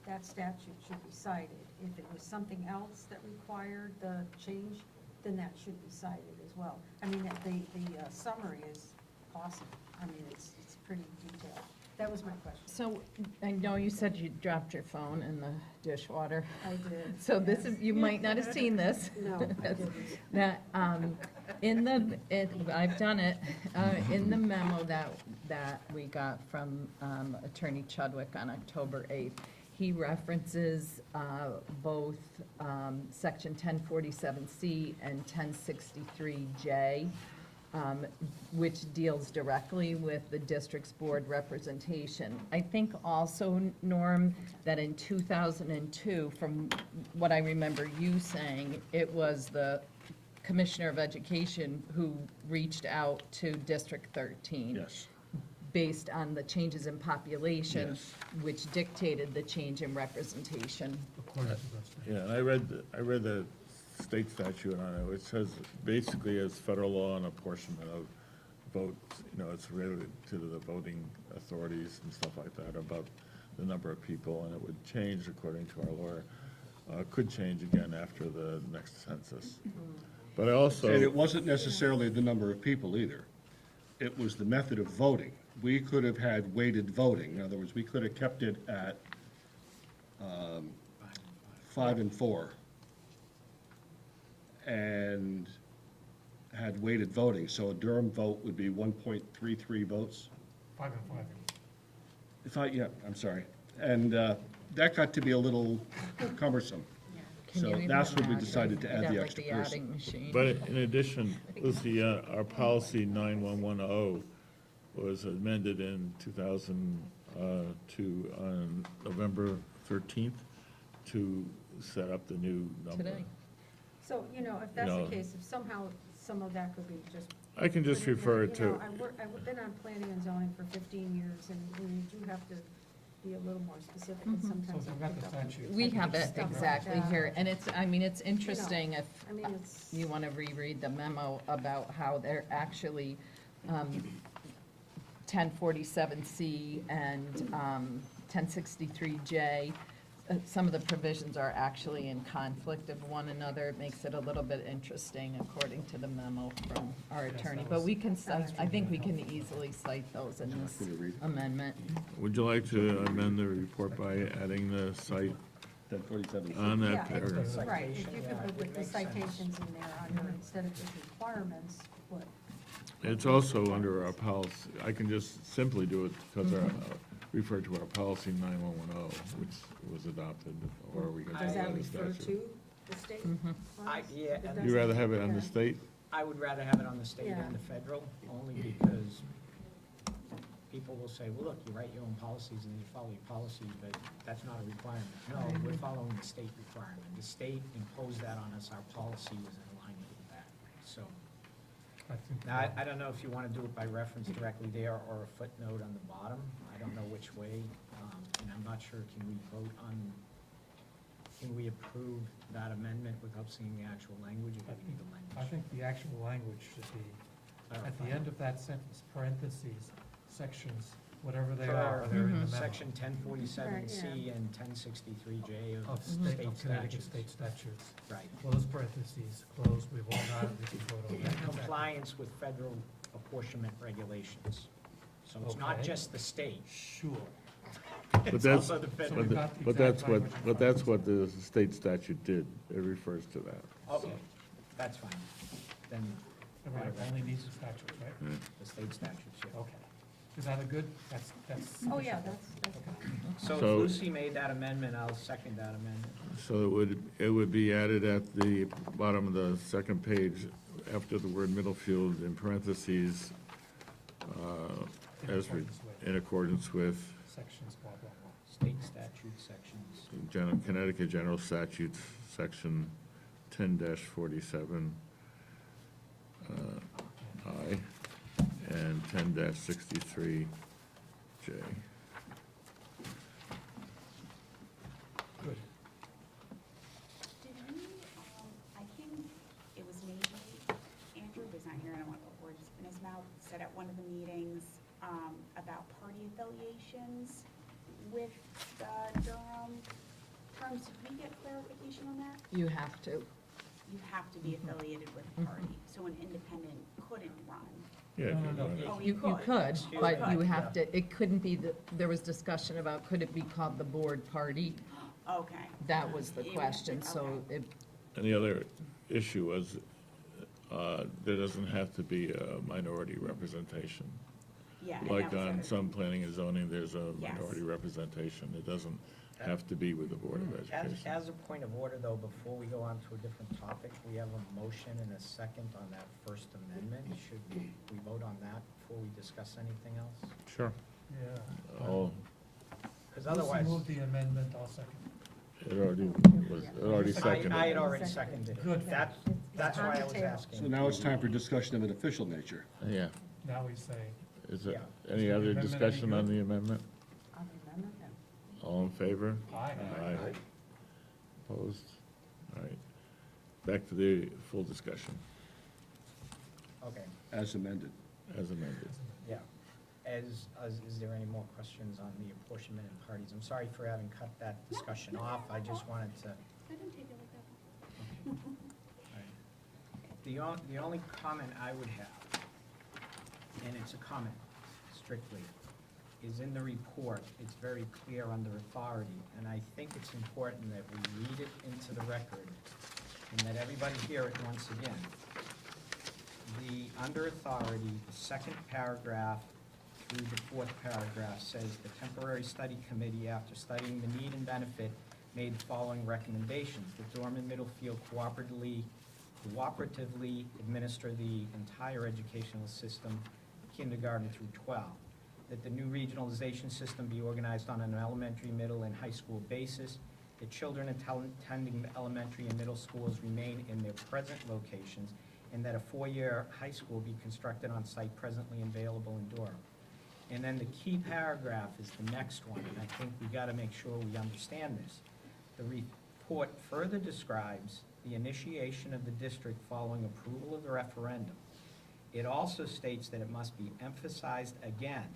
that statute should be cited. If it was something else that required the change, then that should be cited as well. I mean, the summary is awesome. I mean, it's pretty detailed. That was my question. So, I know you said you dropped your phone in the dishwater. I did. So this yes. is, you might not have seen this. No, I didn't. That, I've done it, in the memo that we got from Attorney Chudwick on October 8th, he references both Section 1047C and 1063J, which deals directly with the district's board representation. I think also, Norm, that in 2002, from what I remember you saying, it was the Commissioner of Education who reached out to District 13. Yes. Based on the changes in population, Yes. which dictated the change in representation. According to the state. Yeah, and I read the state statute on it, which says basically as federal law and apportionment of votes, it's related to the voting authorities and stuff like that about the number of people, and it would change according to our lawyer. Could change again after the next census. But I also. And it wasn't necessarily the number of people either. It was the method of voting. We could have had weighted voting. In other words, we could have kept it at 5 and 4 and had weighted voting. So a Durham vote would be 1.33 votes. 5 and 5. I'm sorry. And that got to be a little cumbersome. Can So you even that's what we imagine? decided to You'd add have the like extra the person. adding machine. But in addition, Lucy, our policy 9110 was amended in 2002 on November 13th to set up the new number. Today. So, if that's No. the case, if somehow some of that could be just. I can just put in there, refer it to- I've been on planning and zoning for 15 years, and you do have to be a little more specific, and sometimes So I we've got pick the up. statute. We have it Stuff like exactly that. here, and it's interesting if I mean, it's. you want to reread the memo about how they're actually 1047C and 1063J, some of the provisions are actually in conflict of one another. It makes it a little bit interesting according to the memo from our attorney. But we can, I think we can easily cite those in this amendment. Would you like to amend the report by adding the site 1047. on Yeah, that paragraph? right, if you could put the citations in there under, instead of just requirements, put. It's also under our policy. I can just simply do it because refer to our policy 9110, which was adopted, or are we going to Does do that it in refer statute? to the state? Yeah, and You rather have it on the state? I would rather have it on the state Yeah. and the federal, only because people will say, well, look, you write your own policies and you follow your policies, but that's not a requirement. No, we're following the state requirement. The state imposed that on us, our policy was in alignment with that, so. I think, Now, I don't know if you want to do it by reference directly there or a footnote on the bottom. I don't know which way, and I'm not sure, can we approve that amendment without seeing the actual language, or do we need the language? I think the actual language should be, at the end of that sentence, parentheses, sections, whatever they are, they're in the memo. Section 1047C and 1063J Of of state, state of Connecticut statutes. state statutes. Right. Close parentheses, close, we've all got it, we can vote on In that. compliance with federal apportionment regulations. So it's not Okay. just the state. Sure. But It's that's, also the So federal. we've got the but exact that's what, language in but front of that's us. what the state statute did. It refers to that. Okay, that's fine. Then, Everybody only needs the statute, right? the state statutes, yeah. Okay. Is that a good, that's. Oh, yeah, sufficient? that's fine. So if So- Lucy made that amendment, I'll second that amendment. So it would be added at the bottom of the second page, after the word Middlefield, in parentheses, in accordance with Sections, blah, blah, blah. State statute sections. Connecticut General Statutes, section 10-47, I, and 10-63J. Good. Did we, I think it was maybe Andrew was not here, I don't want to put words in his mouth, said at one of the meetings about party affiliations with the Durham terms. Did we get clarification on that? You have to. You have to be affiliated with a party, so an independent couldn't run. Yeah, No, no, no. Oh, You could, Excuse but me. you have to, it couldn't be, there was discussion about, could it be called the board party? Okay. That was the It was- question, so okay. it, And the other issue was, there doesn't have to be a minority representation. Yeah. and Like that was on it. some planning and zoning, there's a Yes. minority representation. It doesn't have to be with the Board of Education. As a point of order, though, before we go on to a different topic, we have a motion and a second on that First Amendment. Should we vote on that before we discuss anything else? Sure. Yeah. Oh, Because Lucy otherwise, moved the amendment, I'll second. it already seconded. I had already seconded it. Good. That's why I was asking. So now it's time for discussion of an official nature. Yeah. Now we say, Is there Yeah. any Is the other amendment discussion any on good? the amendment? On the amendment, no. All in favor? aye. Aye. Opposed? All right. Back to the full discussion, Okay, As amended. as amended. yeah. Is there any more questions on the apportionment and parties? I'm sorry for having cut that discussion off. I just wanted to. I didn't take it like that. The only comment I would have, and it's a comment strictly, is in the report. It's very clear under authority, and I think it's important that we read it into the record and that everybody hear it once again. Under authority, the second paragraph through the fourth paragraph says the temporary study committee, after studying the need and benefit, made the following recommendations. The Durham and Middlefield cooperatively administer the entire educational system, kindergarten through 12. That the new regionalization system be organized on an elementary, middle, and high school basis. That children attending elementary and middle schools remain in their present locations, and that a four-year high school be constructed on site presently available in Durham. And then the key paragraph is the next one, and I think we gotta make sure we understand this. The report further describes the initiation of the district following approval of the referendum. It also states that it must be emphasized again.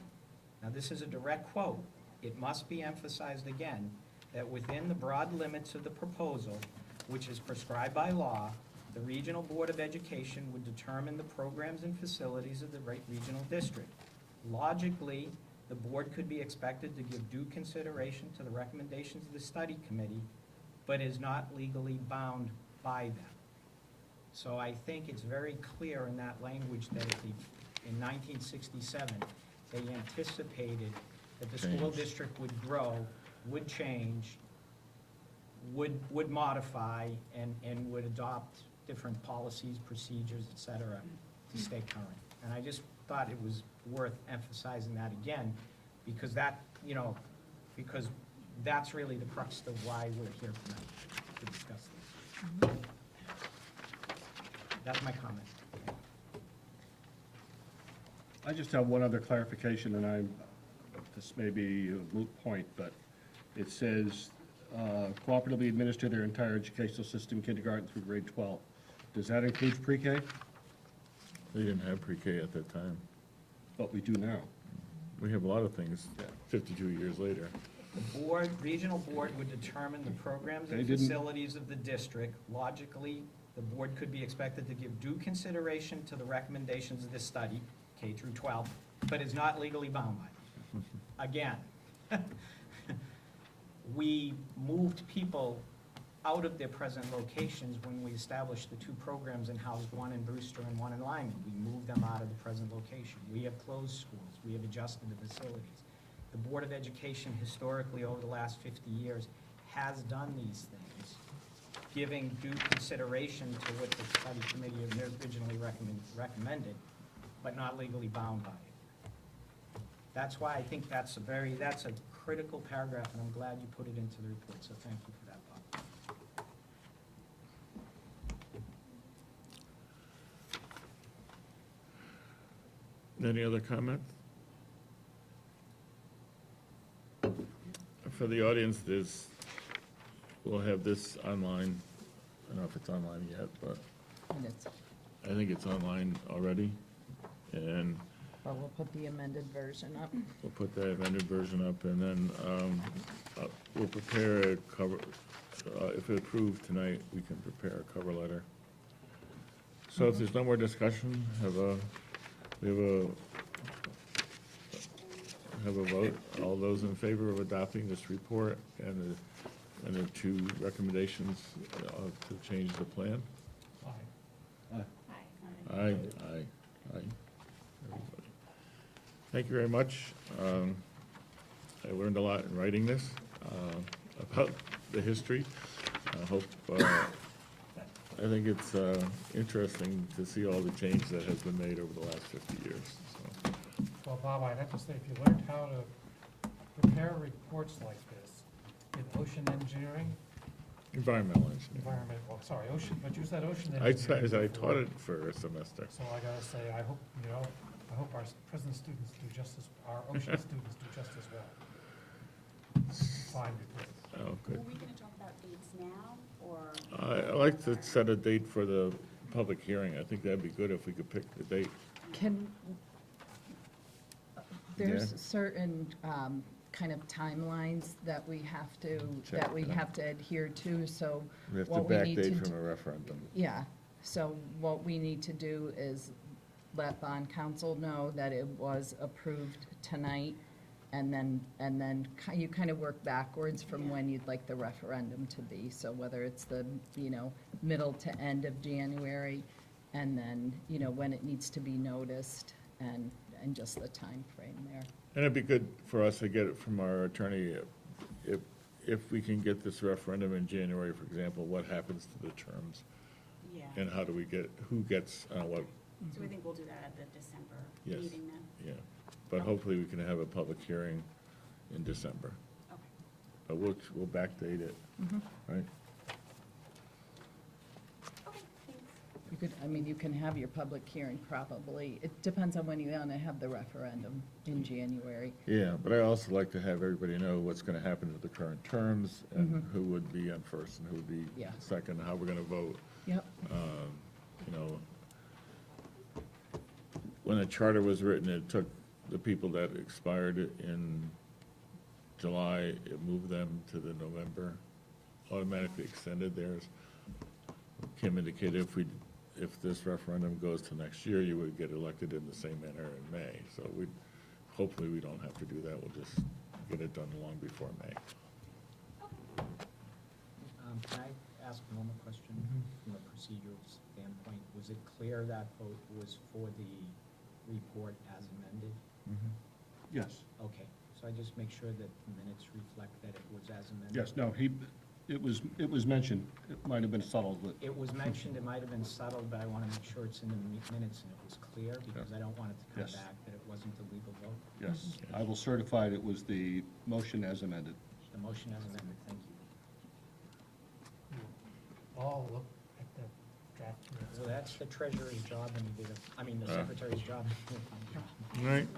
Now, this is a direct quote. It must be emphasized again that within the broad limits of the proposal, which is prescribed by law, the Regional Board of Education would determine the programs and facilities of the regional district. Logically, the board could be expected to give due consideration to the recommendations of the study committee, but is not legally bound by them. So I think it's very clear in that language that in 1967, they anticipated that the school Change. district would grow, would change, would modify, and would adopt different policies, procedures, et cetera, to stay current. And I just thought it was worth emphasizing that again, because that, because that's really the crux of why we're here tonight, to discuss this. That's my comment. I just have one other clarification, and this may be a moot point, but it says cooperatively administer their entire educational system, kindergarten through grade 12. Does that include pre-K? They didn't have pre-K at that time. But we do now. We have a lot of things 52 years later. The regional board would determine the programs They and didn't- facilities of the district. Logically, the board could be expected to give due consideration to the recommendations of this study, K through 12, but is not legally bound by them. Again, we moved people out of their present locations when we established the two programs and housed one in Brewster and one in Lyman. We moved them out of the present location. We have closed schools. We have adjusted the facilities. The Board of Education historically, over the last 50 years, has done these things, giving due consideration to what the study committee originally recommended, but not legally bound by it. That's why I think that's a critical paragraph, and I'm glad you put it into the report, so thank you for that, Bob. Any other comments? For the audience, we'll have this online. I don't know if it's online yet, but And it's, I think it's online already. And well, we'll put the amended version up. we'll put the amended version up, and then we'll prepare a cover, if it approved tonight, we can prepare a cover letter. So if there's no more discussion, we have a vote. All those in favor of adopting this report and the two recommendations to change the plan? Aye. Aye, aye, aye. Everybody. Thank you very much. I learned a lot in writing this about the history. I think it's interesting to see all the change that has been made over the last 50 years. So. Well, Bob, I'd have to say, if you learned how to prepare reports like this in ocean engineering, Environmental engineering. ocean, but you said ocean I engineering. taught it for a semester. So I gotta say, I hope our present students our ocean students do just as well. Fine reports. Oh, good. Are we gonna talk about dates now, or? I'd like to set a date for the public hearing. I think that'd be good if we could pick the date. There's Yeah. certain kind of timelines that we have to, Check, adhere to, so We have to what we need to backdate do. from a referendum. Yeah, so what we need to do is let bond council know that it was approved tonight, and then you kind of work backwards from when you'd like the referendum to be. So whether it's the, middle to end of January, and then, when it needs to be noticed, and just the time frame there. And it'd be good for us to get it from our attorney, if we can get this referendum in January, for example, what happens to the terms? Yeah. And how do we who gets, what, So I think we'll do that at the December Yes. meeting then. yeah. But hopefully we can have a public hearing in December. Okay. But we'll backdate it, right? Okay, thanks. You can have your public hearing probably, it depends on when you want to have the referendum in January. Yeah, but I also like to have everybody know what's gonna happen to the current terms, and who would be on first and who would be Yeah. second, how we're gonna vote. Yep. When the charter was written, it took the people that expired in July, it moved them to the November, automatically extended theirs. Kim indicated if this referendum goes to next year, you would get elected in the same manner in May. So hopefully we don't have to do that, we'll just get it done long before May. Can I ask one more question from a procedural standpoint? Was it clear that vote was for the report as amended? Yes. Okay, So I just make sure that the minutes reflect that it was as amended. Yes, no, it was mentioned. It might have been subtle, but. It was mentioned, it might have been subtle, but I want to make sure it's in the minutes and it was clear, because I don't want it to come Yes. back that it wasn't a legal vote. Yes, I will certify it was the motion as amended. The motion as amended, thank you. All look at the draft minutes. So that's the treasurer's job, and he did the secretary's job. All right.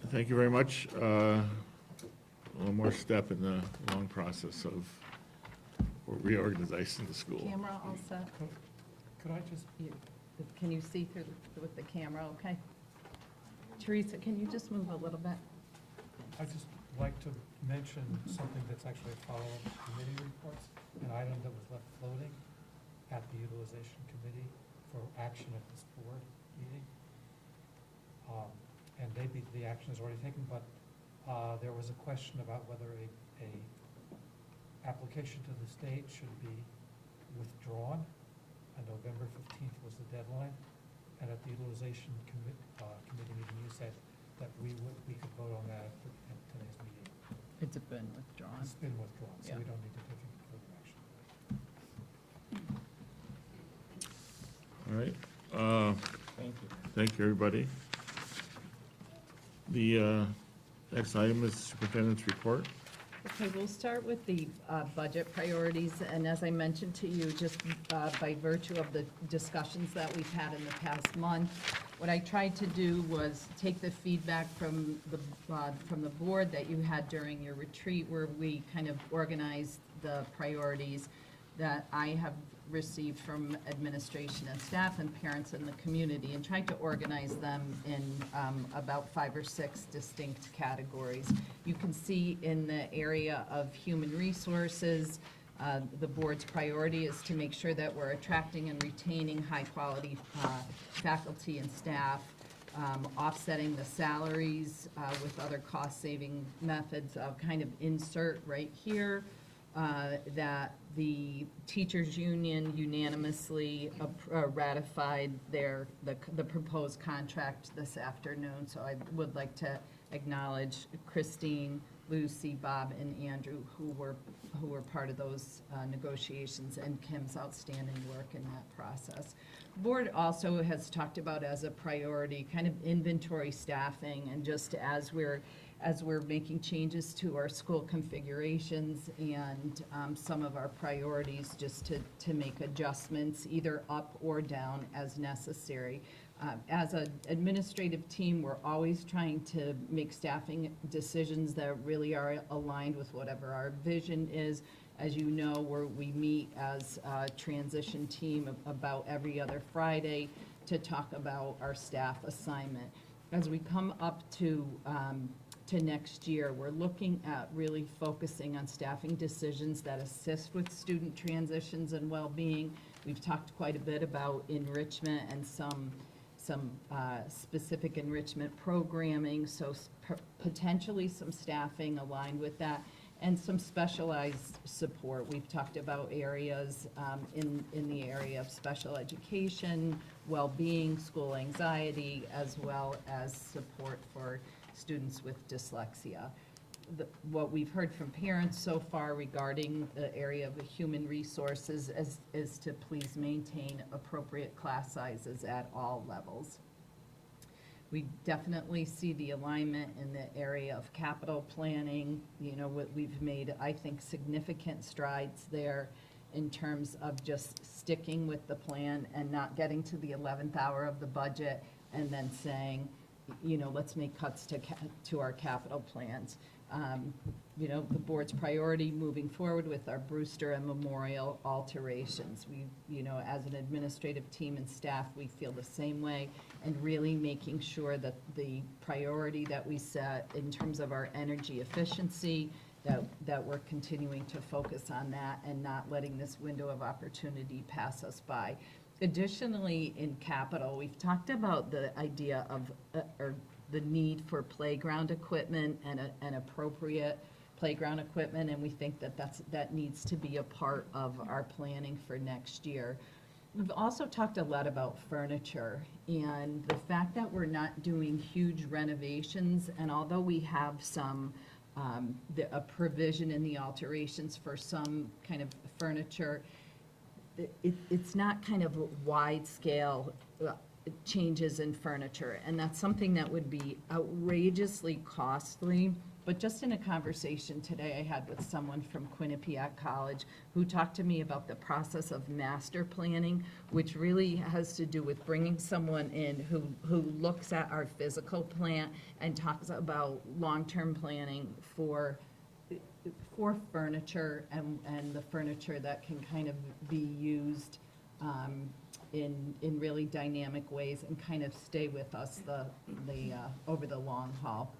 Thank you very much. One more step in the long process of reorganizing the school. Camera all set? Could I just, Can you see through with the camera, okay? Teresa, can you just move a little bit? I'd just like to mention something that's actually a follow-up to committee reports, an item that was left floating at the utilization committee for action at this board meeting. And maybe the action is already taken, but there was a question about whether a application to the state should be withdrawn, and November 15th was the deadline. And at the utilization committee meeting, you said that we could vote on that at today's meeting. It's been withdrawn. It's been withdrawn, so we Yeah. don't need to take any further action. All right. Thank you. Thank you, everybody. The next item is Superintendent's report. Okay, we'll start with the budget priorities, and as I mentioned to you, just by virtue of the discussions that we've had in the past month, what I tried to do was take the feedback from the board that you had during your retreat, where we kind of organized the priorities that I have received from administration and staff and parents in the community, and tried to organize them in about 5 or 6 distinct categories. You can see in the area of human resources, the board's priority is to make sure that we're attracting and retaining high-quality faculty and staff, offsetting the salaries with other cost-saving methods. I'll kind of insert right here that the teachers' union unanimously ratified the proposed contract this afternoon. So I would like to acknowledge Christine, Lucy, Bob, and Andrew, who were part of those negotiations, and Kim's outstanding work in that process. The board also has talked about as a priority kind of inventory staffing, and just as we're making changes to our school configurations and some of our priorities, just to make adjustments either up or down as necessary. As an administrative team, we're always trying to make staffing decisions that really are aligned with whatever our vision is. As you know, we meet as a transition team about every other Friday to talk about our staff assignment. As we come up to next year, we're looking at really focusing on staffing decisions that assist with student transitions and well-being. We've talked quite a bit about enrichment and some specific enrichment programming, so potentially some staffing aligned with that, and some specialized support. We've talked about areas in the area of special education, well-being, school anxiety, as well as support for students with dyslexia. What we've heard from parents so far regarding the area of the human resources is to please maintain appropriate class sizes at all levels. We definitely see the alignment in the area of capital planning. You know, we've made, I think, significant strides there in terms of just sticking with the plan and not getting to the 11th hour of the budget and then saying, you know, let's make cuts to our capital plans. You know, the board's priority moving forward with our Brewster and Memorial alterations. We, you know, as an administrative team and staff, we feel the same way, and really making sure that the priority that we set in terms of our energy efficiency, that we're continuing to focus on that and not letting this window of opportunity pass us by. Additionally, in capital, we've talked about the idea of, or the need for playground equipment and appropriate playground equipment, and we think that that needs to be a part of our planning for next year. We've also talked a lot about furniture and the fact that we're not doing huge renovations, and although we have some, a provision in the alterations for some kind of furniture, it's not kind of wide scale changes in furniture, and that's something that would be outrageously costly. But just in a conversation today I had with someone from Quinnipiac College who talked to me about the process of master planning, which really has to do with bringing someone in who looks at our physical plant and talks about long-term planning for furniture and the furniture that can kind of be used in really dynamic ways and kind of stay with us over the long haul.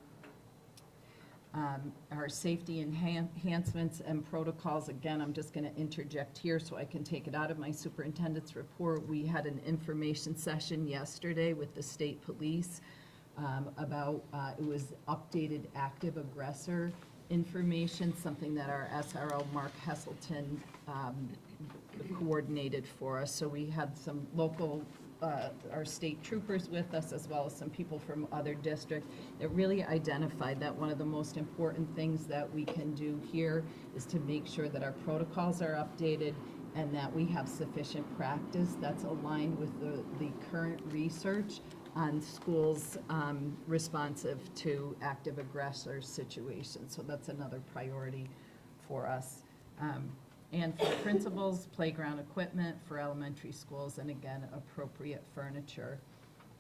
Our safety enhancements and protocols, again, I'm just going to interject here so I can take it out of my superintendent's report. We had an information session yesterday with the state police about, it was updated active aggressor information, something that our SRO, Mark Hesselton, coordinated for us. So we had some local our state troopers with us, as well as some people from other districts. It really identified that one of the most important things that we can do here is to make sure that our protocols are updated and that we have sufficient practice that's aligned with the current research on schools responsive to active aggressor situations. So that's another priority for us. And for principals, playground equipment for elementary schools, and again, appropriate furniture.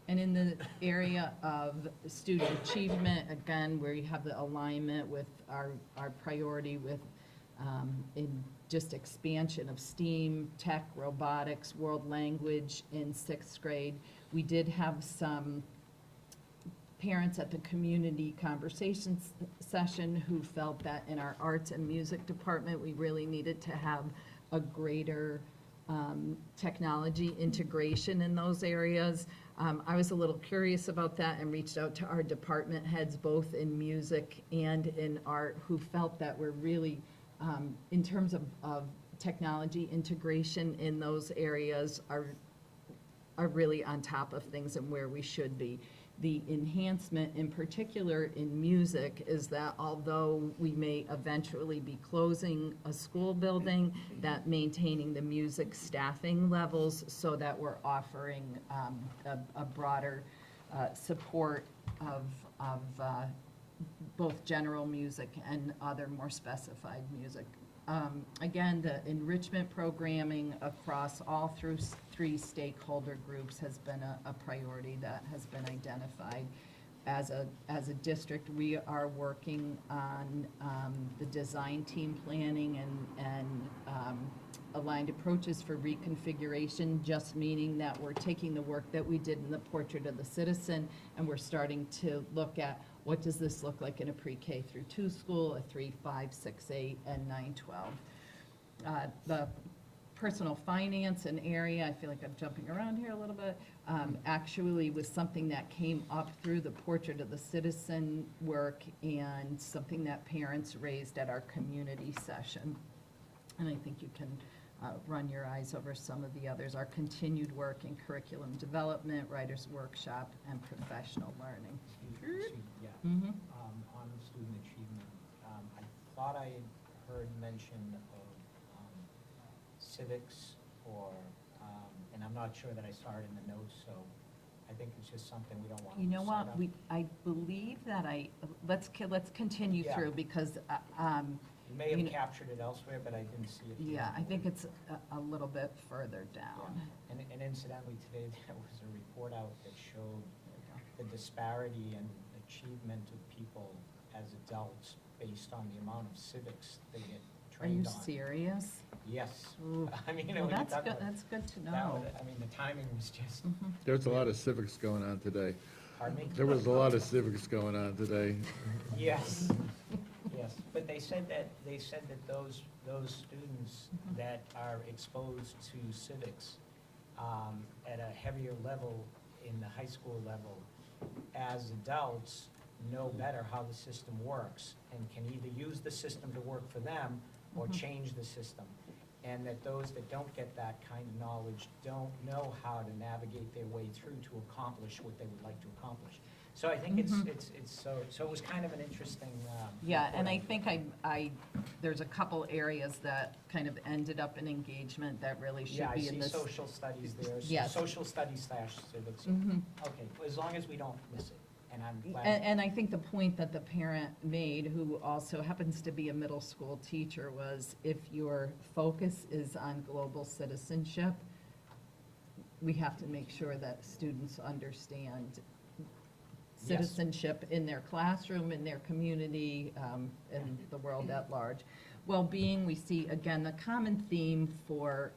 And in the area of student achievement, again, where you have the alignment with our priority with in just expansion of STEAM, tech, robotics, world language in 6th grade. We did have some parents at the community conversations session who felt that in our arts and music department, we really needed to have a greater technology integration in those areas. I was a little curious about that and reached out to our department heads, both in music and in art, who felt that we're really, in terms of technology integration in those areas, are really on top of things and where we should be. The enhancement in particular in music is that although we may eventually be closing a school building, that maintaining the music staffing levels so that we're offering a broader support of both general music and other more specified music. Again, the enrichment programming across all three stakeholder groups has been a priority that has been identified. As a district, we are working on the design team planning and aligned approaches for reconfiguration, just meaning that we're taking the work that we did in the Portrait of the Citizen and we're starting to look at what does this look like in a pre-K through 2 school, a 3, 5, 6, 8, and 9, 12. The personal finance and area, I feel like I'm jumping around here a little bit, actually was something that came up through the Portrait of the Citizen work and something that parents raised at our community session. And I think you can run your eyes over some of the others. Our continued work in curriculum development, writer's workshop, and professional learning. Yeah. Mm-hmm. On student achievement, I thought I had heard mention of civics and I'm not sure that I saw it in the notes, so I think it's just something we don't want to You know what, set up. I believe that let's continue Yeah. through because, You may you have know- captured it elsewhere, but I didn't see it. here. yeah, I think it's a little bit further down. Yeah. And incidentally, today there was a report out that showed the disparity in achievement of people as adults based on the amount of civics they get Are you trained on. serious? Yes. Ooh. I mean, Well, when you that's talk good, about that's good to that know. one, I mean, the timing was just, There's a lot of civics going on today. pardon me? There was a lot of civics going on today. Yes, yes, but they said that those students that are exposed to civics at a heavier level in the high school level, as adults, know better how the system works and can either use the system to work for them or change the system. and that those that don't get that kind of knowledge don't know how to navigate their way through to accomplish what they would like to accomplish. So I think it's so it was kind of an interesting. Yeah, and I report. think there's a couple areas that kind of ended up in engagement that really should Yeah, I be in see this. social studies there, so Yes. social studies / civics. Mhm. Okay, as long as we don't miss it, and I'm glad. And I think the point that the parent made, who also happens to be a middle school teacher, was if your focus is on global citizenship, we have to make sure that students understand citizenship in their classroom, in their community, in the world at large. Well-being, we see, again, the common theme for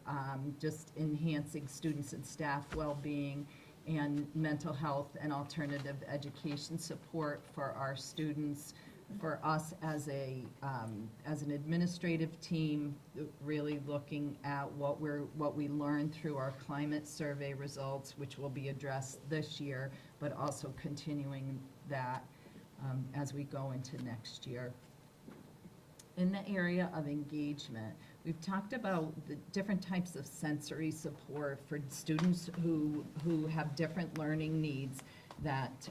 just enhancing students and staff well-being and mental health and alternative education support for our students. For us as an administrative team, really looking at what we learned through our climate survey results, which will be addressed this year, but also continuing that as we go into next year. In the area of engagement, we've talked about the different types of sensory support for students who have different learning needs, that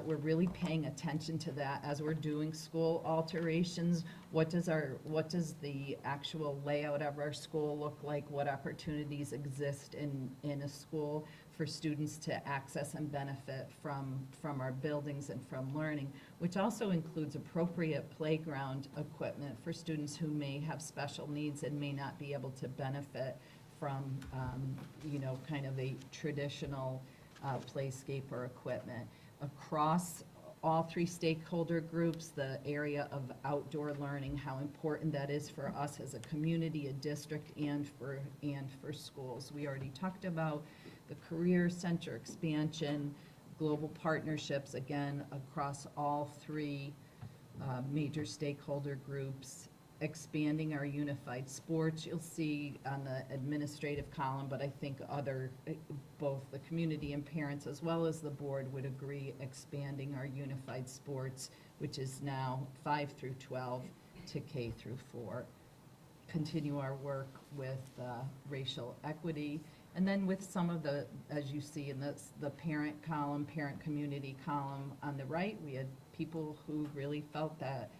we're really paying attention to that as we're doing school alterations. What does the actual layout of our school look like? What opportunities exist in a school for students to access and benefit from our buildings and from learning, which also includes appropriate playground equipment for students who may have special needs and may not be able to benefit from, kind of a traditional playscape or equipment. Across all three stakeholder groups, the area of outdoor learning, how important that is for us as a community, a district, and for schools. We already talked about the career center expansion, global partnerships, again, across all three major stakeholder groups, expanding our unified sports. You'll see on the administrative column, but I think both the community and parents as well as the board would agree, expanding our unified sports, which is now 5 through 12 to K through 4. Continue our work with racial equity. And then with some of as you see in the parent column, parent community column on the right, we had people who really felt that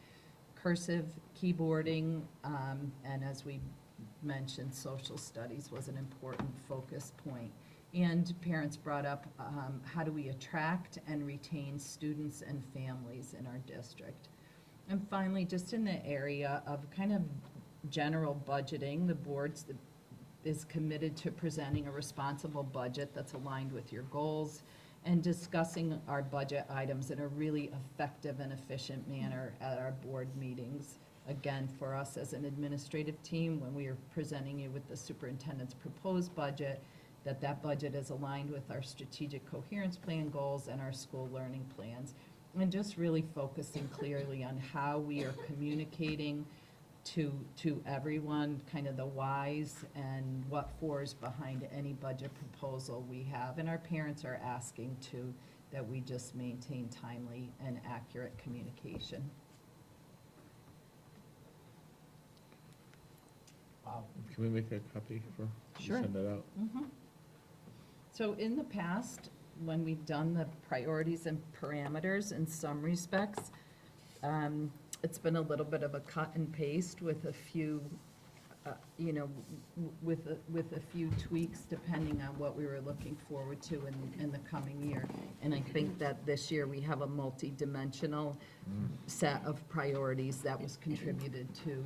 cursive keyboarding, and as we mentioned, social studies was an important focus point. And parents brought up, how do we attract and retain students and families in our district? And finally, just in the area of kind of general budgeting, the board is committed to presenting a responsible budget that's aligned with your goals and discussing our budget items in a really effective and efficient manner at our board meetings. Again, for us as an administrative team, when we are presenting you with the superintendent's proposed budget, that budget is aligned with our strategic coherence plan goals and our school learning plans. And just really focusing clearly on how we are communicating to everyone, kind of the whys and what fors behind any budget proposal we have. And our parents are asking that we just maintain timely and accurate communication. Wow. Can we make a copy Sure. send that out? Mhm. So in the past, when we've done the priorities and parameters in some respects, it's been a little bit of a cut and paste with a few, with a few tweaks depending on what we were looking forward to in the coming year. And I think that this year we have a multi-dimensional set of priorities that was contributed to,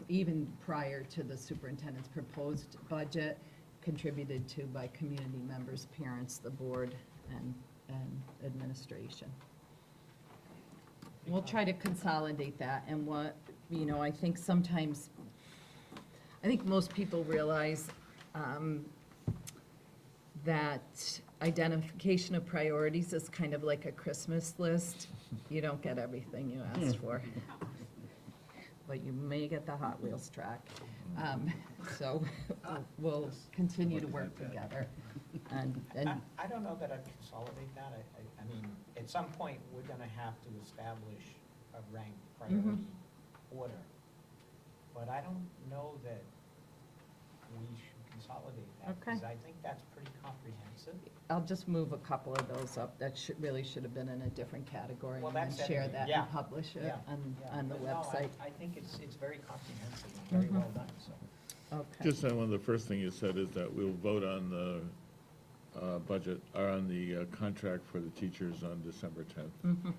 even prior to the superintendent's proposed budget, contributed to by community members, parents, the board, and administration. We'll try to consolidate that, and I think most people realize that identification of priorities is kind of like a Christmas list. You don't get everything you asked for, but you may get the Hot Wheels track. So we'll continue to work together. And I don't know that I'd consolidate that. I mean, at some point, we're gonna have to establish a ranked priority order. But I don't know that consolidate that, Okay. because I think that's pretty comprehensive. I'll just move a couple of those up. That really should have been in a different category, Well, and then that's share it. that Yeah. and publish it Yeah, yeah. on the But no, website. I think it's very comprehensive and very Mhm. well done, so. Okay. Just one of the first thing you said is that we'll vote on the budget, or on the contract for the teachers on December 10th. Mhm.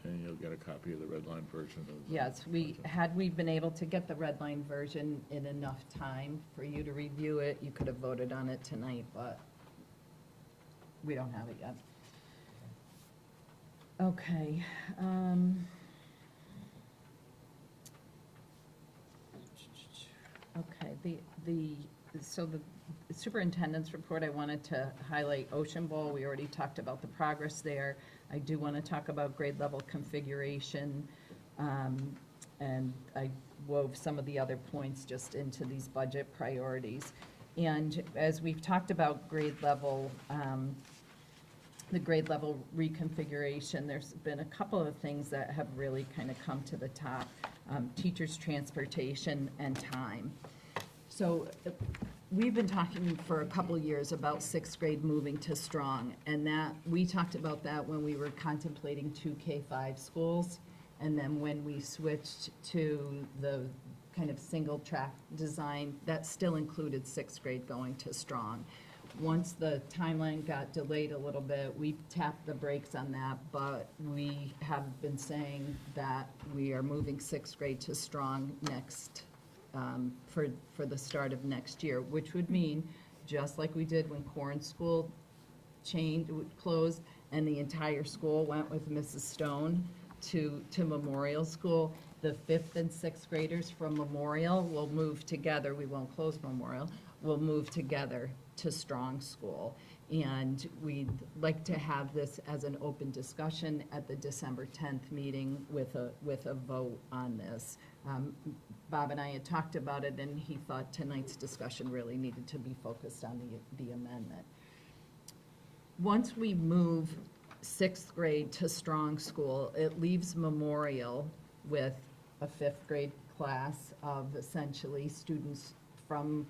And you'll get a copy of the red line version of the Yes, had we been able to get the red line version in enough time for you to review it, you could have voted on it tonight, but we don't have it yet. Okay. Okay, so the superintendent's report, I wanted to highlight Ocean Bowl. We already talked about the progress there. I do want to talk about grade level configuration, and I wove some of the other points just into these budget priorities. And as we've talked about grade level, the grade level reconfiguration, there's been a couple of things that have really kind of come to the top. Teachers' transportation and time. So we've been talking for a couple years about sixth grade moving to strong, and that, we talked about that when we were contemplating 2 K-5 schools, and then when we switched to the kind of single track design, that still included sixth grade going to strong. Once the timeline got delayed a little bit, we tapped the brakes on that, but we have been saying that we are moving sixth grade to strong next, for the start of next year, which would mean, just like we did when Corn School closed, and the entire school went with Mrs. Stone to Memorial School, the fifth and sixth graders from Memorial will move together. We won't close Memorial. We'll move together to Strong School. And we'd like to have this as an open discussion at the December 10th meeting with a vote on this. Bob and I had talked about it, and he thought tonight's discussion really needed to be focused on the amendment. Once we move sixth grade to Strong School, it leaves Memorial with a fifth grade class of essentially students from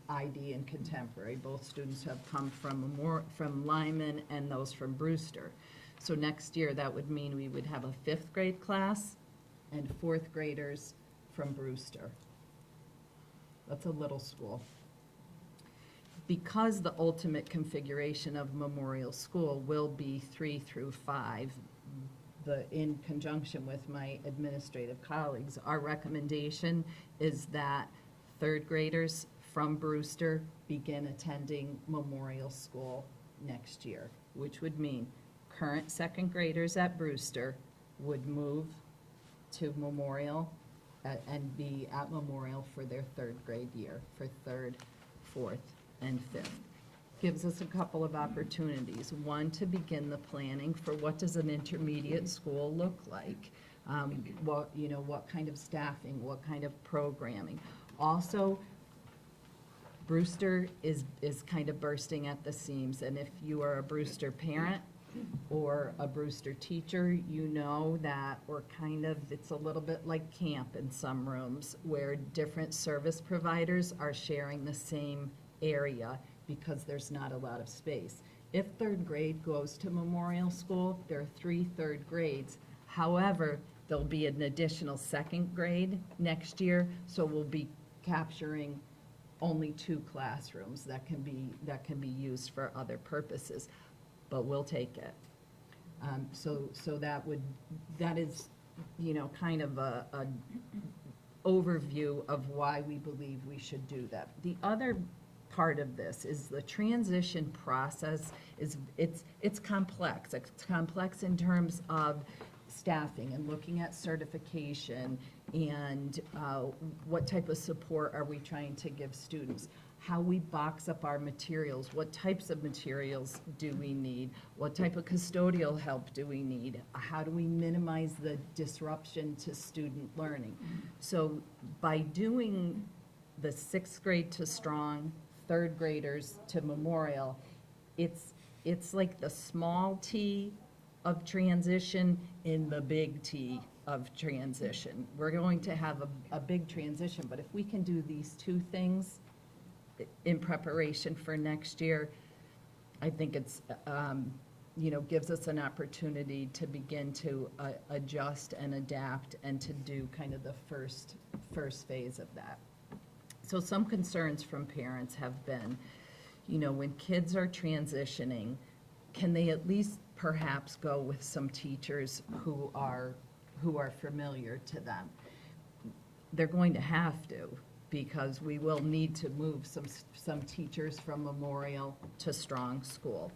ID and Contemporary. Both students have come from Lyman and those from Brewster. So next year, that would mean we would have a fifth grade class and fourth graders from Brewster. That's a little school. Because the ultimate configuration of Memorial School will be 3 through 5, in conjunction with my administrative colleagues, our recommendation is that third graders from Brewster begin attending Memorial School next year, which would mean current second graders at Brewster would move to Memorial and be at Memorial for their third grade year, for third, fourth, and fifth. Gives us a couple of opportunities. One, to begin the planning for what does an intermediate school look like? What kind of staffing, what kind of programming? Also, Brewster is kind of bursting at the seams, and if you are a Brewster parent or a Brewster teacher, you know that it's a little bit like camp in some rooms, where different service providers are sharing the same area because there's not a lot of space. If third grade goes to Memorial School, there are 3 third grades. However, there'll be an additional second grade next year, so we'll be capturing only 2 classrooms that can be used for other purposes, but we'll take it. So that is, kind of a overview of why we believe we should do that. The other part of this is the transition process it's complex. It's complex in terms of staffing and looking at certification and what type of support are we trying to give students, how we box up our materials, what types of materials do we need, what type of custodial help do we need, how do we minimize the disruption to student learning. So by doing the 6th grade to Strong, 3rd graders to Memorial, it's like the small T of transition in the big T of transition. We're going to have a big transition, but if we can do these 2 things, in preparation for next year, I think it's, gives us an opportunity to begin to adjust and adapt and to do kind of the first phase of that. So some concerns from parents have been, when kids are transitioning, can they at least perhaps go with some teachers who are familiar to them? They're going to have to, because we will need to move some teachers from Memorial to Strong School.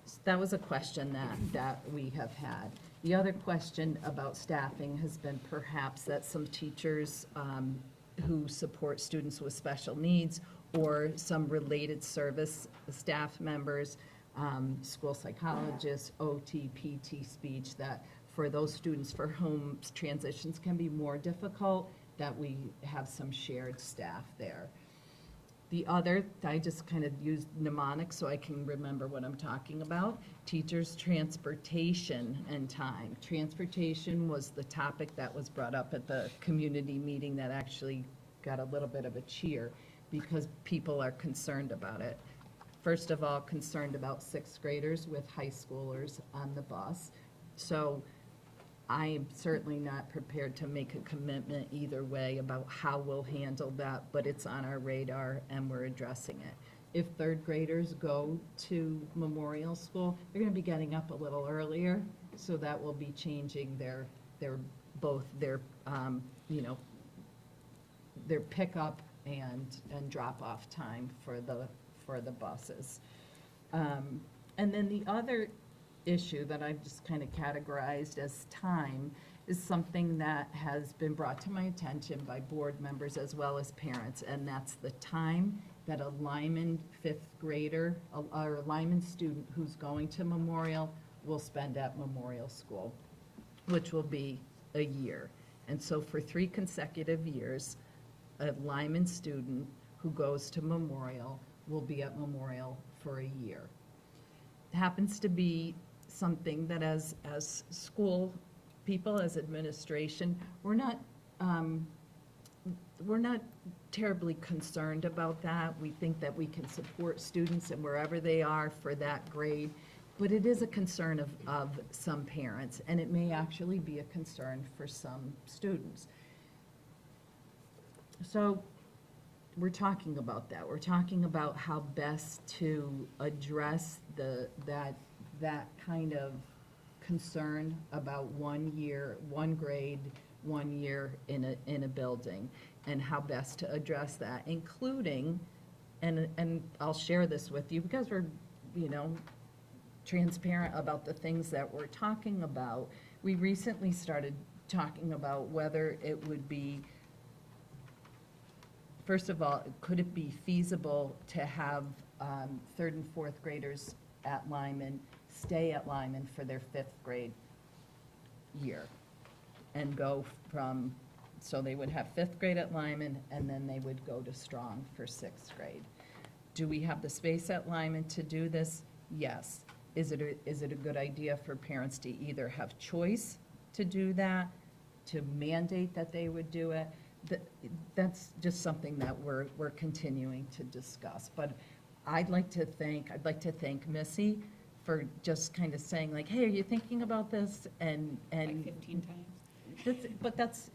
So that was a question that we have had. The other question about staffing has been perhaps that some teachers who support students with special needs or some related service staff members, school psychologists, OT, PT, speech, that for those students for whom transitions can be more difficult, that we have some shared staff there. The other, I just kind of used mnemonics so I can remember what I'm talking about. Teachers' transportation and time. Transportation was the topic that was brought up at the community meeting that actually got a little bit of a cheer because people are concerned about it. First of all, concerned about sixth graders with high schoolers on the bus. So I am certainly not prepared to make a commitment either way about how we'll handle that, but it's on our radar and we're addressing it. If third graders go to Memorial School, they're going to be getting up a little earlier, so that will be changing their pickup and drop-off time for the buses. And then the other issue that I've just kind of categorized as time is something that has been brought to my attention by board members as well as parents, and that's the time that a Lyman fifth grader or a Lyman student who's going to Memorial will spend at Memorial School, which will be a year. And so for 3 consecutive years, a Lyman student who goes to Memorial will be at Memorial for a year. It happens to be something that as school people, as administration, we're not terribly concerned about that. We think that we can support students and wherever they are for that grade, but it is a concern of some parents, and it may actually be a concern for some students. So we're talking about that. We're talking about how best to address that kind of concern about 1 year, 1 grade, 1 year in a building, and how best to address that, including, and I'll share this with you because we're, transparent about the things that we're talking about. We recently started talking about whether it would be, first of all, could it be feasible to have 3rd and 4th graders at Lyman stay at Lyman for their 5th grade year and go from, so they would have 5th grade at Lyman and then they would go to Strong for 6th grade. Do we have the space at Lyman to do this? Yes. Is it a good idea for parents to either have choice to do that, to mandate that they would do it? That's just something that we're continuing to discuss. But I'd like to thank Missy for just kind of saying like, hey, are you thinking about this? And Like 15 times. But that's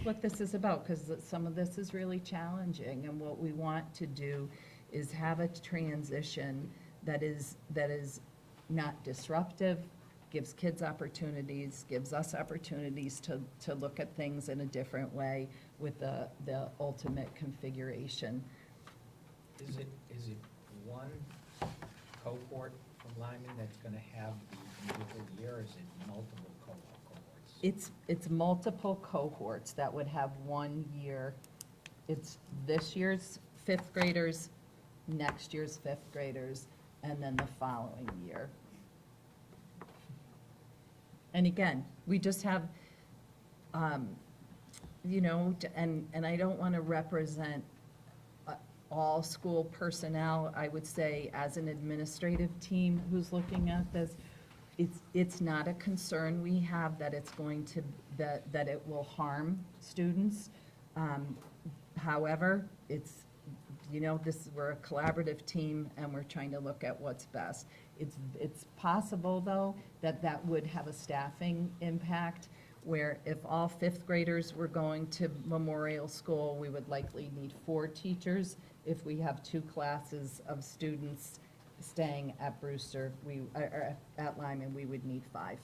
what this is about, because some of this is really challenging, and what we want to do is have a transition that is not disruptive, gives kids opportunities, gives us opportunities to look at things in a different way with the ultimate configuration. Is it one cohort from Lyman that's going to have the individual year, or is it multiple cohorts? It's multiple cohorts that would have 1 year. It's this year's 5th graders, next year's 5th graders, and then the following year. And again, we just have, and I don't want to represent all school personnel. I would say as an administrative team who's looking at this, it's not a concern we have that it's going to, that it will harm students. However, it's we're a collaborative team, and we're trying to look at what's best. It's possible, though, that would have a staffing impact, where if all fifth graders were going to Memorial School, we would likely need 4 teachers. If we have 2 classes of students staying at Brewster, or at Lyman, we would need 5.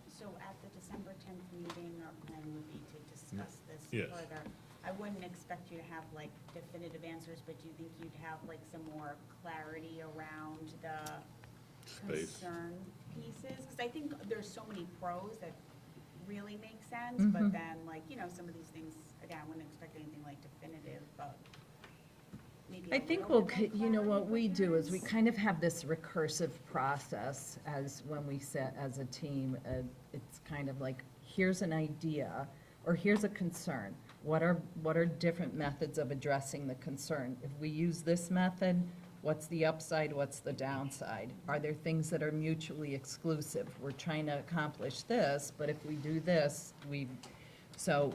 So at the December 10th meeting, our plan would be to discuss this Yes. further. I wouldn't expect you to have like definitive answers, but do you think you'd have like some more clarity around the Space. concern pieces? Because I think there's so many pros that really make sense, but Mhm. then like, some of these things, again, I wouldn't expect anything like definitive, but maybe I a think little bit more what clarity we for do is we parents. kind of have this recursive process as when we sit as a team. It's kind of like, here's an idea, or here's a concern. What are different methods of addressing the concern? If we use this method, what's the upside, what's the downside? Are there things that are mutually exclusive? We're trying to accomplish this, but if we do this, so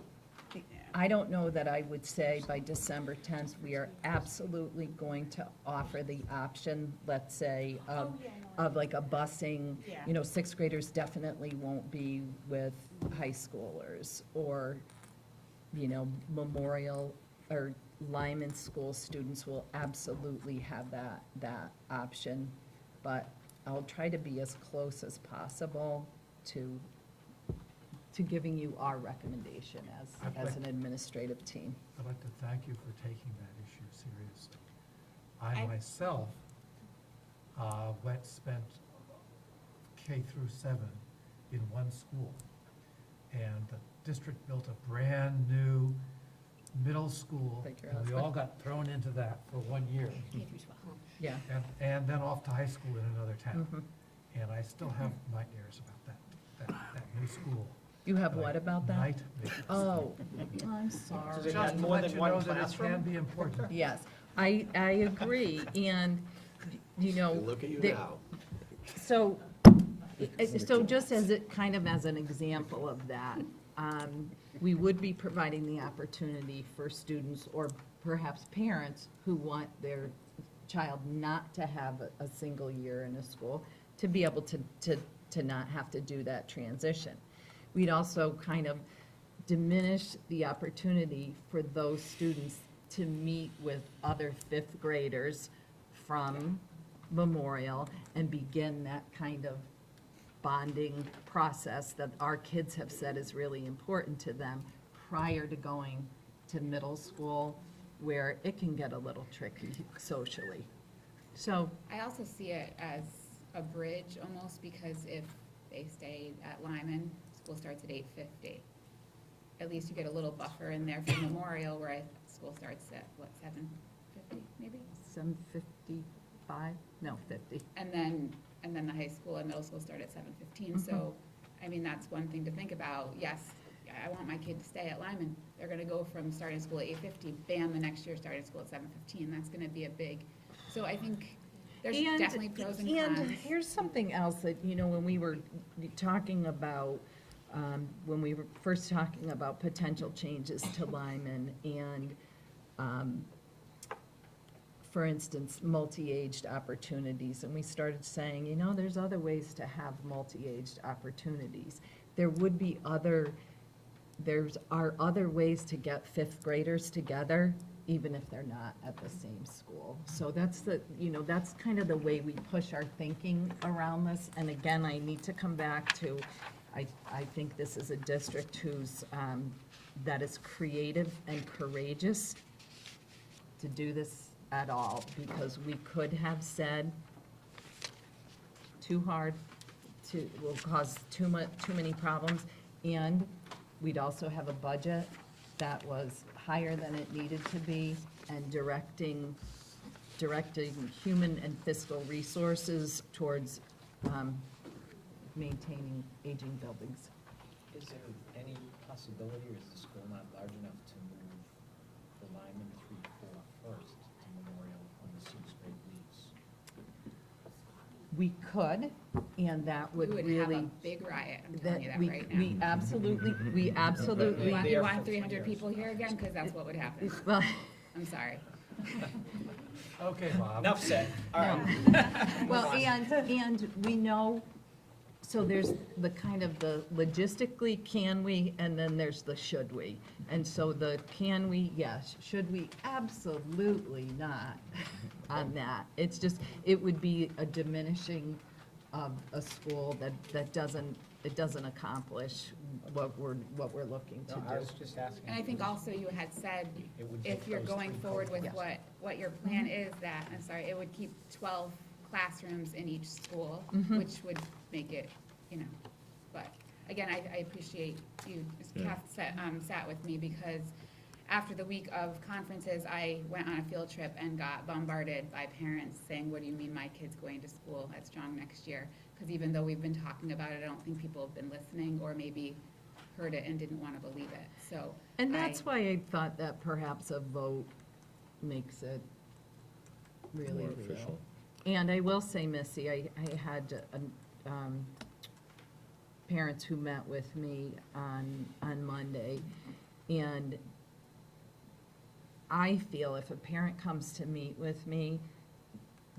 I don't know that I would say by December 10th, we are absolutely going to offer the option, let's say, of like a busing. Yeah. Sixth graders definitely won't be with high schoolers, or, Memorial or Lyman School students will absolutely have that option. But I'll try to be as close as possible to giving you our recommendation as an administrative team. I'd like to thank you for taking that issue seriously. I myself spent K through 7 in one school, and the district built a brand-new middle school, Like your and we husband. all got thrown into that for 1 year. Yeah. And then off to high school in another town. Mhm. And I still have nightmares about that new school. You have what about that? Nightmares. Oh, I'm sorry. Does it Just have to more let than you one know that it classroom? can be important. Yes, I agree, and, Look at you the- now. So just as an example of that, we would be providing the opportunity for students or perhaps parents who want their child not to have a single year in a school, to be able to not have to do that transition. We'd also kind of diminish the opportunity for those students to meet with other fifth graders from Memorial and begin that kind of bonding process that our kids have said is really important to them prior to going to middle school, where it can get a little tricky socially. So, I also see it as a bridge almost, because if they stay at Lyman, school starts at 8:50. At least you get a little buffer in there for Memorial, where school starts at, 7:50 maybe? 7:55, no, 50. And then the high school and middle school start at 7:15. So, I mean, that's one thing to think about. Yes, I want my kid to stay at Lyman. They're gonna go from starting school at 8:50, bam, the next year starting school at 7:15. That's gonna be a big, so I think there's definitely pros and cons. And here's something else that, when we were talking about, when we were first talking about potential changes to Lyman and, for instance, multi-aged opportunities, and we started saying, there's other ways to have multi-aged opportunities. There would be other ways to get fifth graders together, even if they're not at the same school. So that's that's kind of the way we push our thinking around this. And again, I need to come back to, I think this is a district that is creative and courageous to do this at all, because we could have said too hard, will cause too many problems, and we'd also have a budget that was higher than it needed to be, and directing human and fiscal resources towards maintaining aging buildings. Is there any possibility, or is the school not large enough to move the Lyman 3-4 first to Memorial when the sixth grade leaves? We could, and that would We would really. have a big riot, I'm telling you that we- right now. We absolutely. You want 300 people here again? Because that's what would happen. Well, I'm sorry. Okay, Bob. Enough said. All right. well, and we know, so there's the kind of the logistically, can we, and then there's the should we. And so the can we, yes, should we, absolutely not on that. It's just, it would be a diminishing of a school that doesn't accomplish what we're looking to No, do. I was just asking. And I think also you had said, It would if take you're those going three forward with Yes. what your plan is, that, I'm sorry, it would keep 12 classrooms in each school, Mhm. which would make it, but again, I appreciate you, Yeah. Kath sat with me, because after the week of conferences, I went on a field trip and got bombarded by parents saying, what do you mean my kid's going to school at Strong next year? Because even though we've been talking about it, I don't think people have been listening, or maybe heard it and didn't want to believe it, so. And that's why I thought that perhaps a vote makes it really More real. official. And I will say, Missy, I had parents who met with me on Monday, and I feel if a parent comes to meet with me,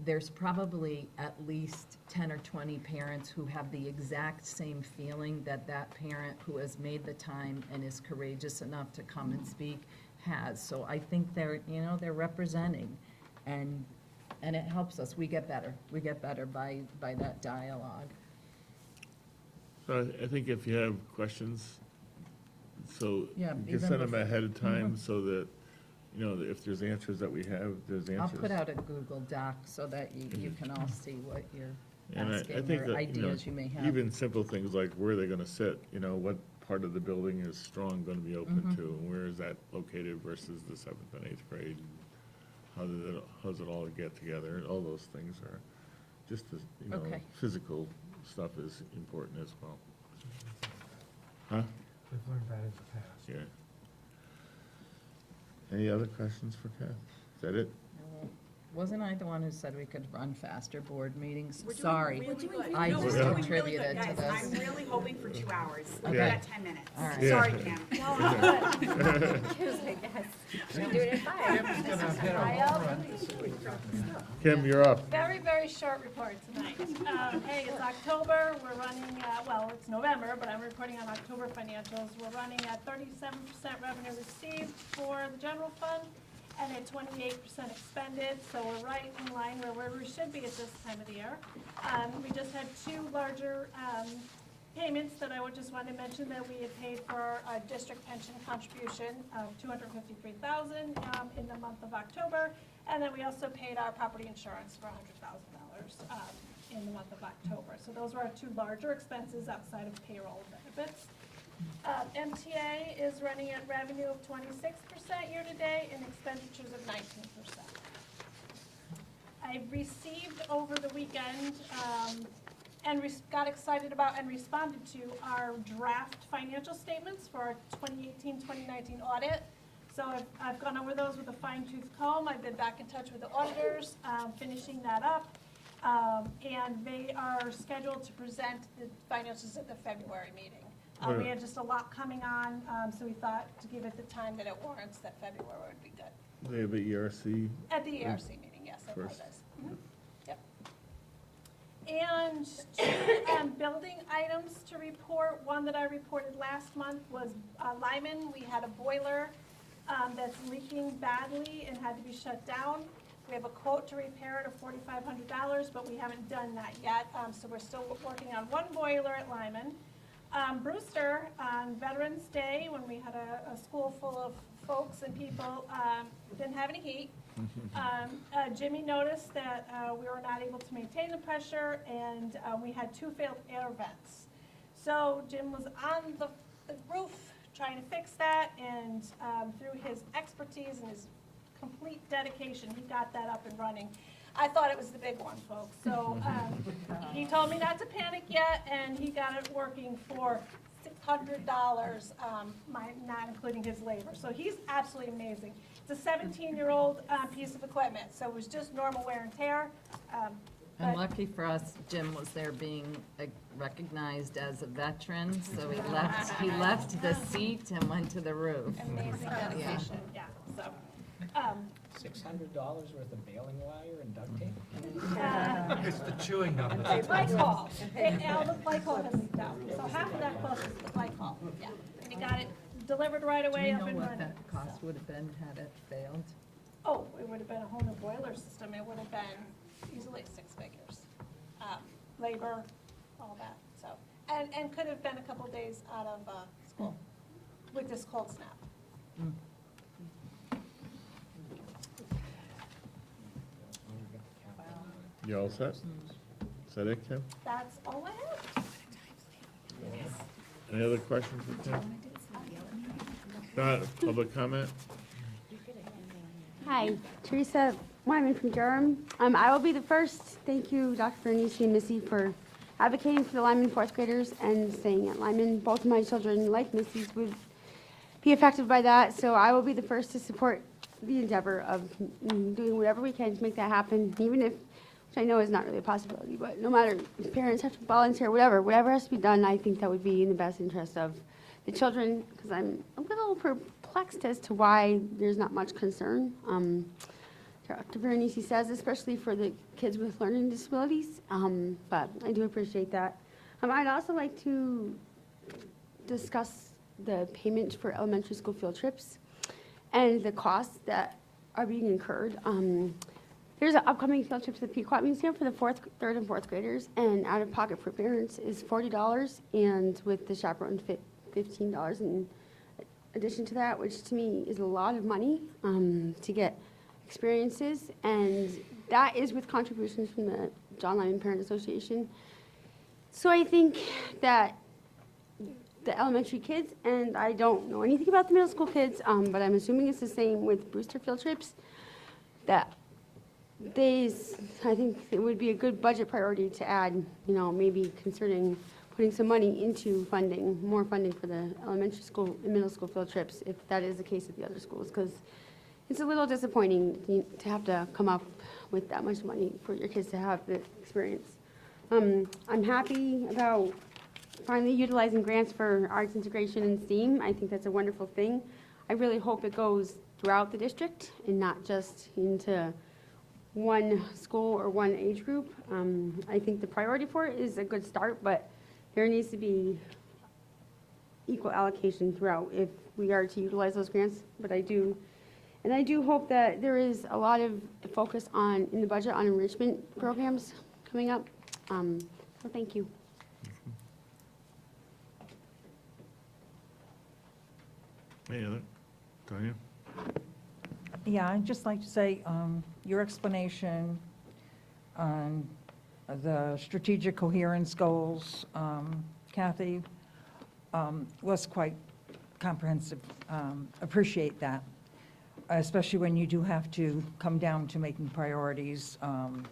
there's probably at least 10 or 20 parents who have the exact same feeling that that parent who has made the time and is courageous enough to come and speak has. So I think they're representing, and it helps us. We get better. We get better by that dialogue. So I think if you have questions, so Yeah, you can even send them before- ahead of time so that, if there's answers that we have, there's answers. I'll put out a Google Doc so that you can all see what you're And I asking think or that, ideas you may have. even simple things like where are they gonna sit, what part of the building is Strong gonna be open Mhm. to? And where is that located versus the 7th and 8th grade? How's it all get together? All those things are, just the, Okay. physical stuff is important as well. Huh? We've learned that in the past. Yeah. Any other questions for Kath? Is that it? Wasn't I the one who said we could run faster board meetings? We're doing Sorry. really good. I No, just we're doing really contributed good, to guys. this. I'm really hoping for 2 hours. Yeah. We got 10 minutes. All right. Yeah. Sorry, Pam. No, I'm good. Kim's gonna hit a home run. Kim, you're up. Very, very short report tonight. Hey, it's October, we're running, it's November, but I'm reporting on October financials. We're running at 37% revenue received for the general fund and at 28% expended, so we're right in line where we should be at this time of the year. We just had 2 larger payments that I would just want to mention, that we had paid for our district pension contribution of $253,000 in the month of October, and then we also paid our property insurance for $100,000 in the month of October. So those were our 2 larger expenses outside of payroll benefits. MTA is running at revenue of 26% year-to-date and expenditures of 19%. I received over the weekend and got excited about and responded to our draft financial statements for our 2018-2019 audit. So I've gone over those with a fine-tooth comb. I've been back in touch with the auditors, finishing that up. And they are scheduled to present the financials at the February meeting. We had just a lot coming on, so we thought to give it the time that it warrants, that February would be good. They have a ERC. At the ERC meeting, yes, I First. apologize. Yep. And 2 building items to report. One that I reported last month was Lyman. We had a boiler that's leaking badly and had to be shut down. We have a quote to repair it of $4,500, but we haven't done that yet. So we're still working on 1 boiler at Lyman. Brewster, on Veterans Day, when we had a school full of folks and people, didn't have any heat. Jimmy noticed that we were not able to maintain the pressure, and we had 2 failed air vents. So Jim was on the roof trying to fix that, and through his expertise and his complete dedication, he got that up and running. I thought it was the big one, folks. So he told me not to panic yet, and he got it working for $600, not including his labor. So he's absolutely amazing. It's a 17-year-old piece of equipment, so it was just normal wear and tear. And lucky for us, Jim was there being recognized as a veteran, so he left the seat and went to the roof. Amazing dedication, yeah, so. $600 worth of baling wire and duct tape? It's the chewing gum. Glycol, all the glycol has leaked out, so half of that cost is the glycol, yeah. And you got it delivered right Do away, we up know and what running. that cost would have been had it failed? Oh, it would have been a whole new boiler system, it would have been easily 6 figures. Labor, all that, so, and could have been a couple days out of school with this cold snap. You all set? Is that it, Kim? That's all I have. Any other questions for Kim? Not, public comment? Hi, Teresa Wyman from Durham. I will be the first. Thank you, Dr. Bernice and Missy, for advocating for the Lyman fourth graders and saying at Lyman, both of my children, like Missy's, would be affected by that. So I will be the first to support the endeavor of doing whatever we can to make that happen, even if, which I know is not really a possibility, but no matter if parents have to volunteer, whatever has to be done, I think that would be in the best interest of the children, because I'm a little perplexed as to why there's not much concern. Dr. Veronese says, especially for the kids with learning disabilities, but I do appreciate that. I'd also like to discuss the payment for elementary school field trips and the costs that are being incurred. There's an upcoming field trip to the Pequot Museum for the third and fourth graders, and out-of-pocket for parents is $40, and with the chaperone $15 in addition to that, which to me is a lot of money to get experiences, and that is with contributions from the John Lyman Parent Association. So I think that the elementary kids, and I don't know anything about the middle school kids, but I'm assuming it's the same with booster field trips, that I think it would be a good budget priority to add, maybe concerning putting some money into more funding for the elementary school and middle school field trips, if that is the case at the other schools, because it's a little disappointing to have to come up with that much money for your kids to have the experience. I'm happy about finally utilizing grants for arts integration in STEAM. I think that's a wonderful thing. I really hope it goes throughout the district and not just into one school or one age group. I think the priority for it is a good start, but there needs to be equal allocation throughout if we are to utilize those grants. But I do hope that there is a lot of focus in the budget on enrichment programs coming up. So thank you. Any other? Tanya? Yeah, I'd just like to say, your explanation on the strategic coherence goals, Kathy, was quite comprehensive. Appreciate that, especially when you do have to come down to making priorities on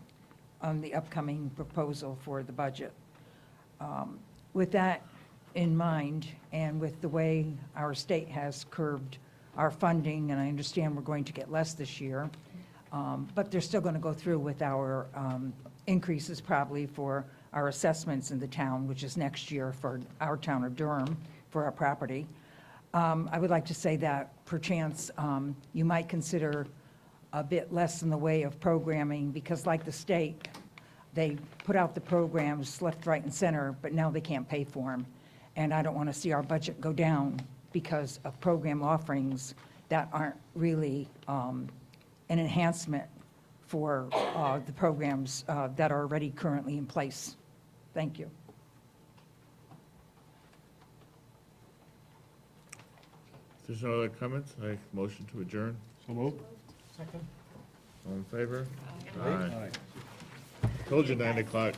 the upcoming proposal for the budget. With that in mind, and with the way our state has curbed our funding, and I understand we're going to get less this year, but they're still going to go through with our increases probably for our assessments in the town, which is next year for our town of Durham, for our property. I would like to say that perchance you might consider a bit less in the way of programming, because like the state, they put out the programs left, right, and center, but now they can't pay for them. And I don't want to see our budget go down because of program offerings that aren't really an enhancement for the programs that are already currently in place. Thank you. If there's no other comments, I motion to adjourn. So moved. Second? All in favor? Aye. Told you 9 o'clock.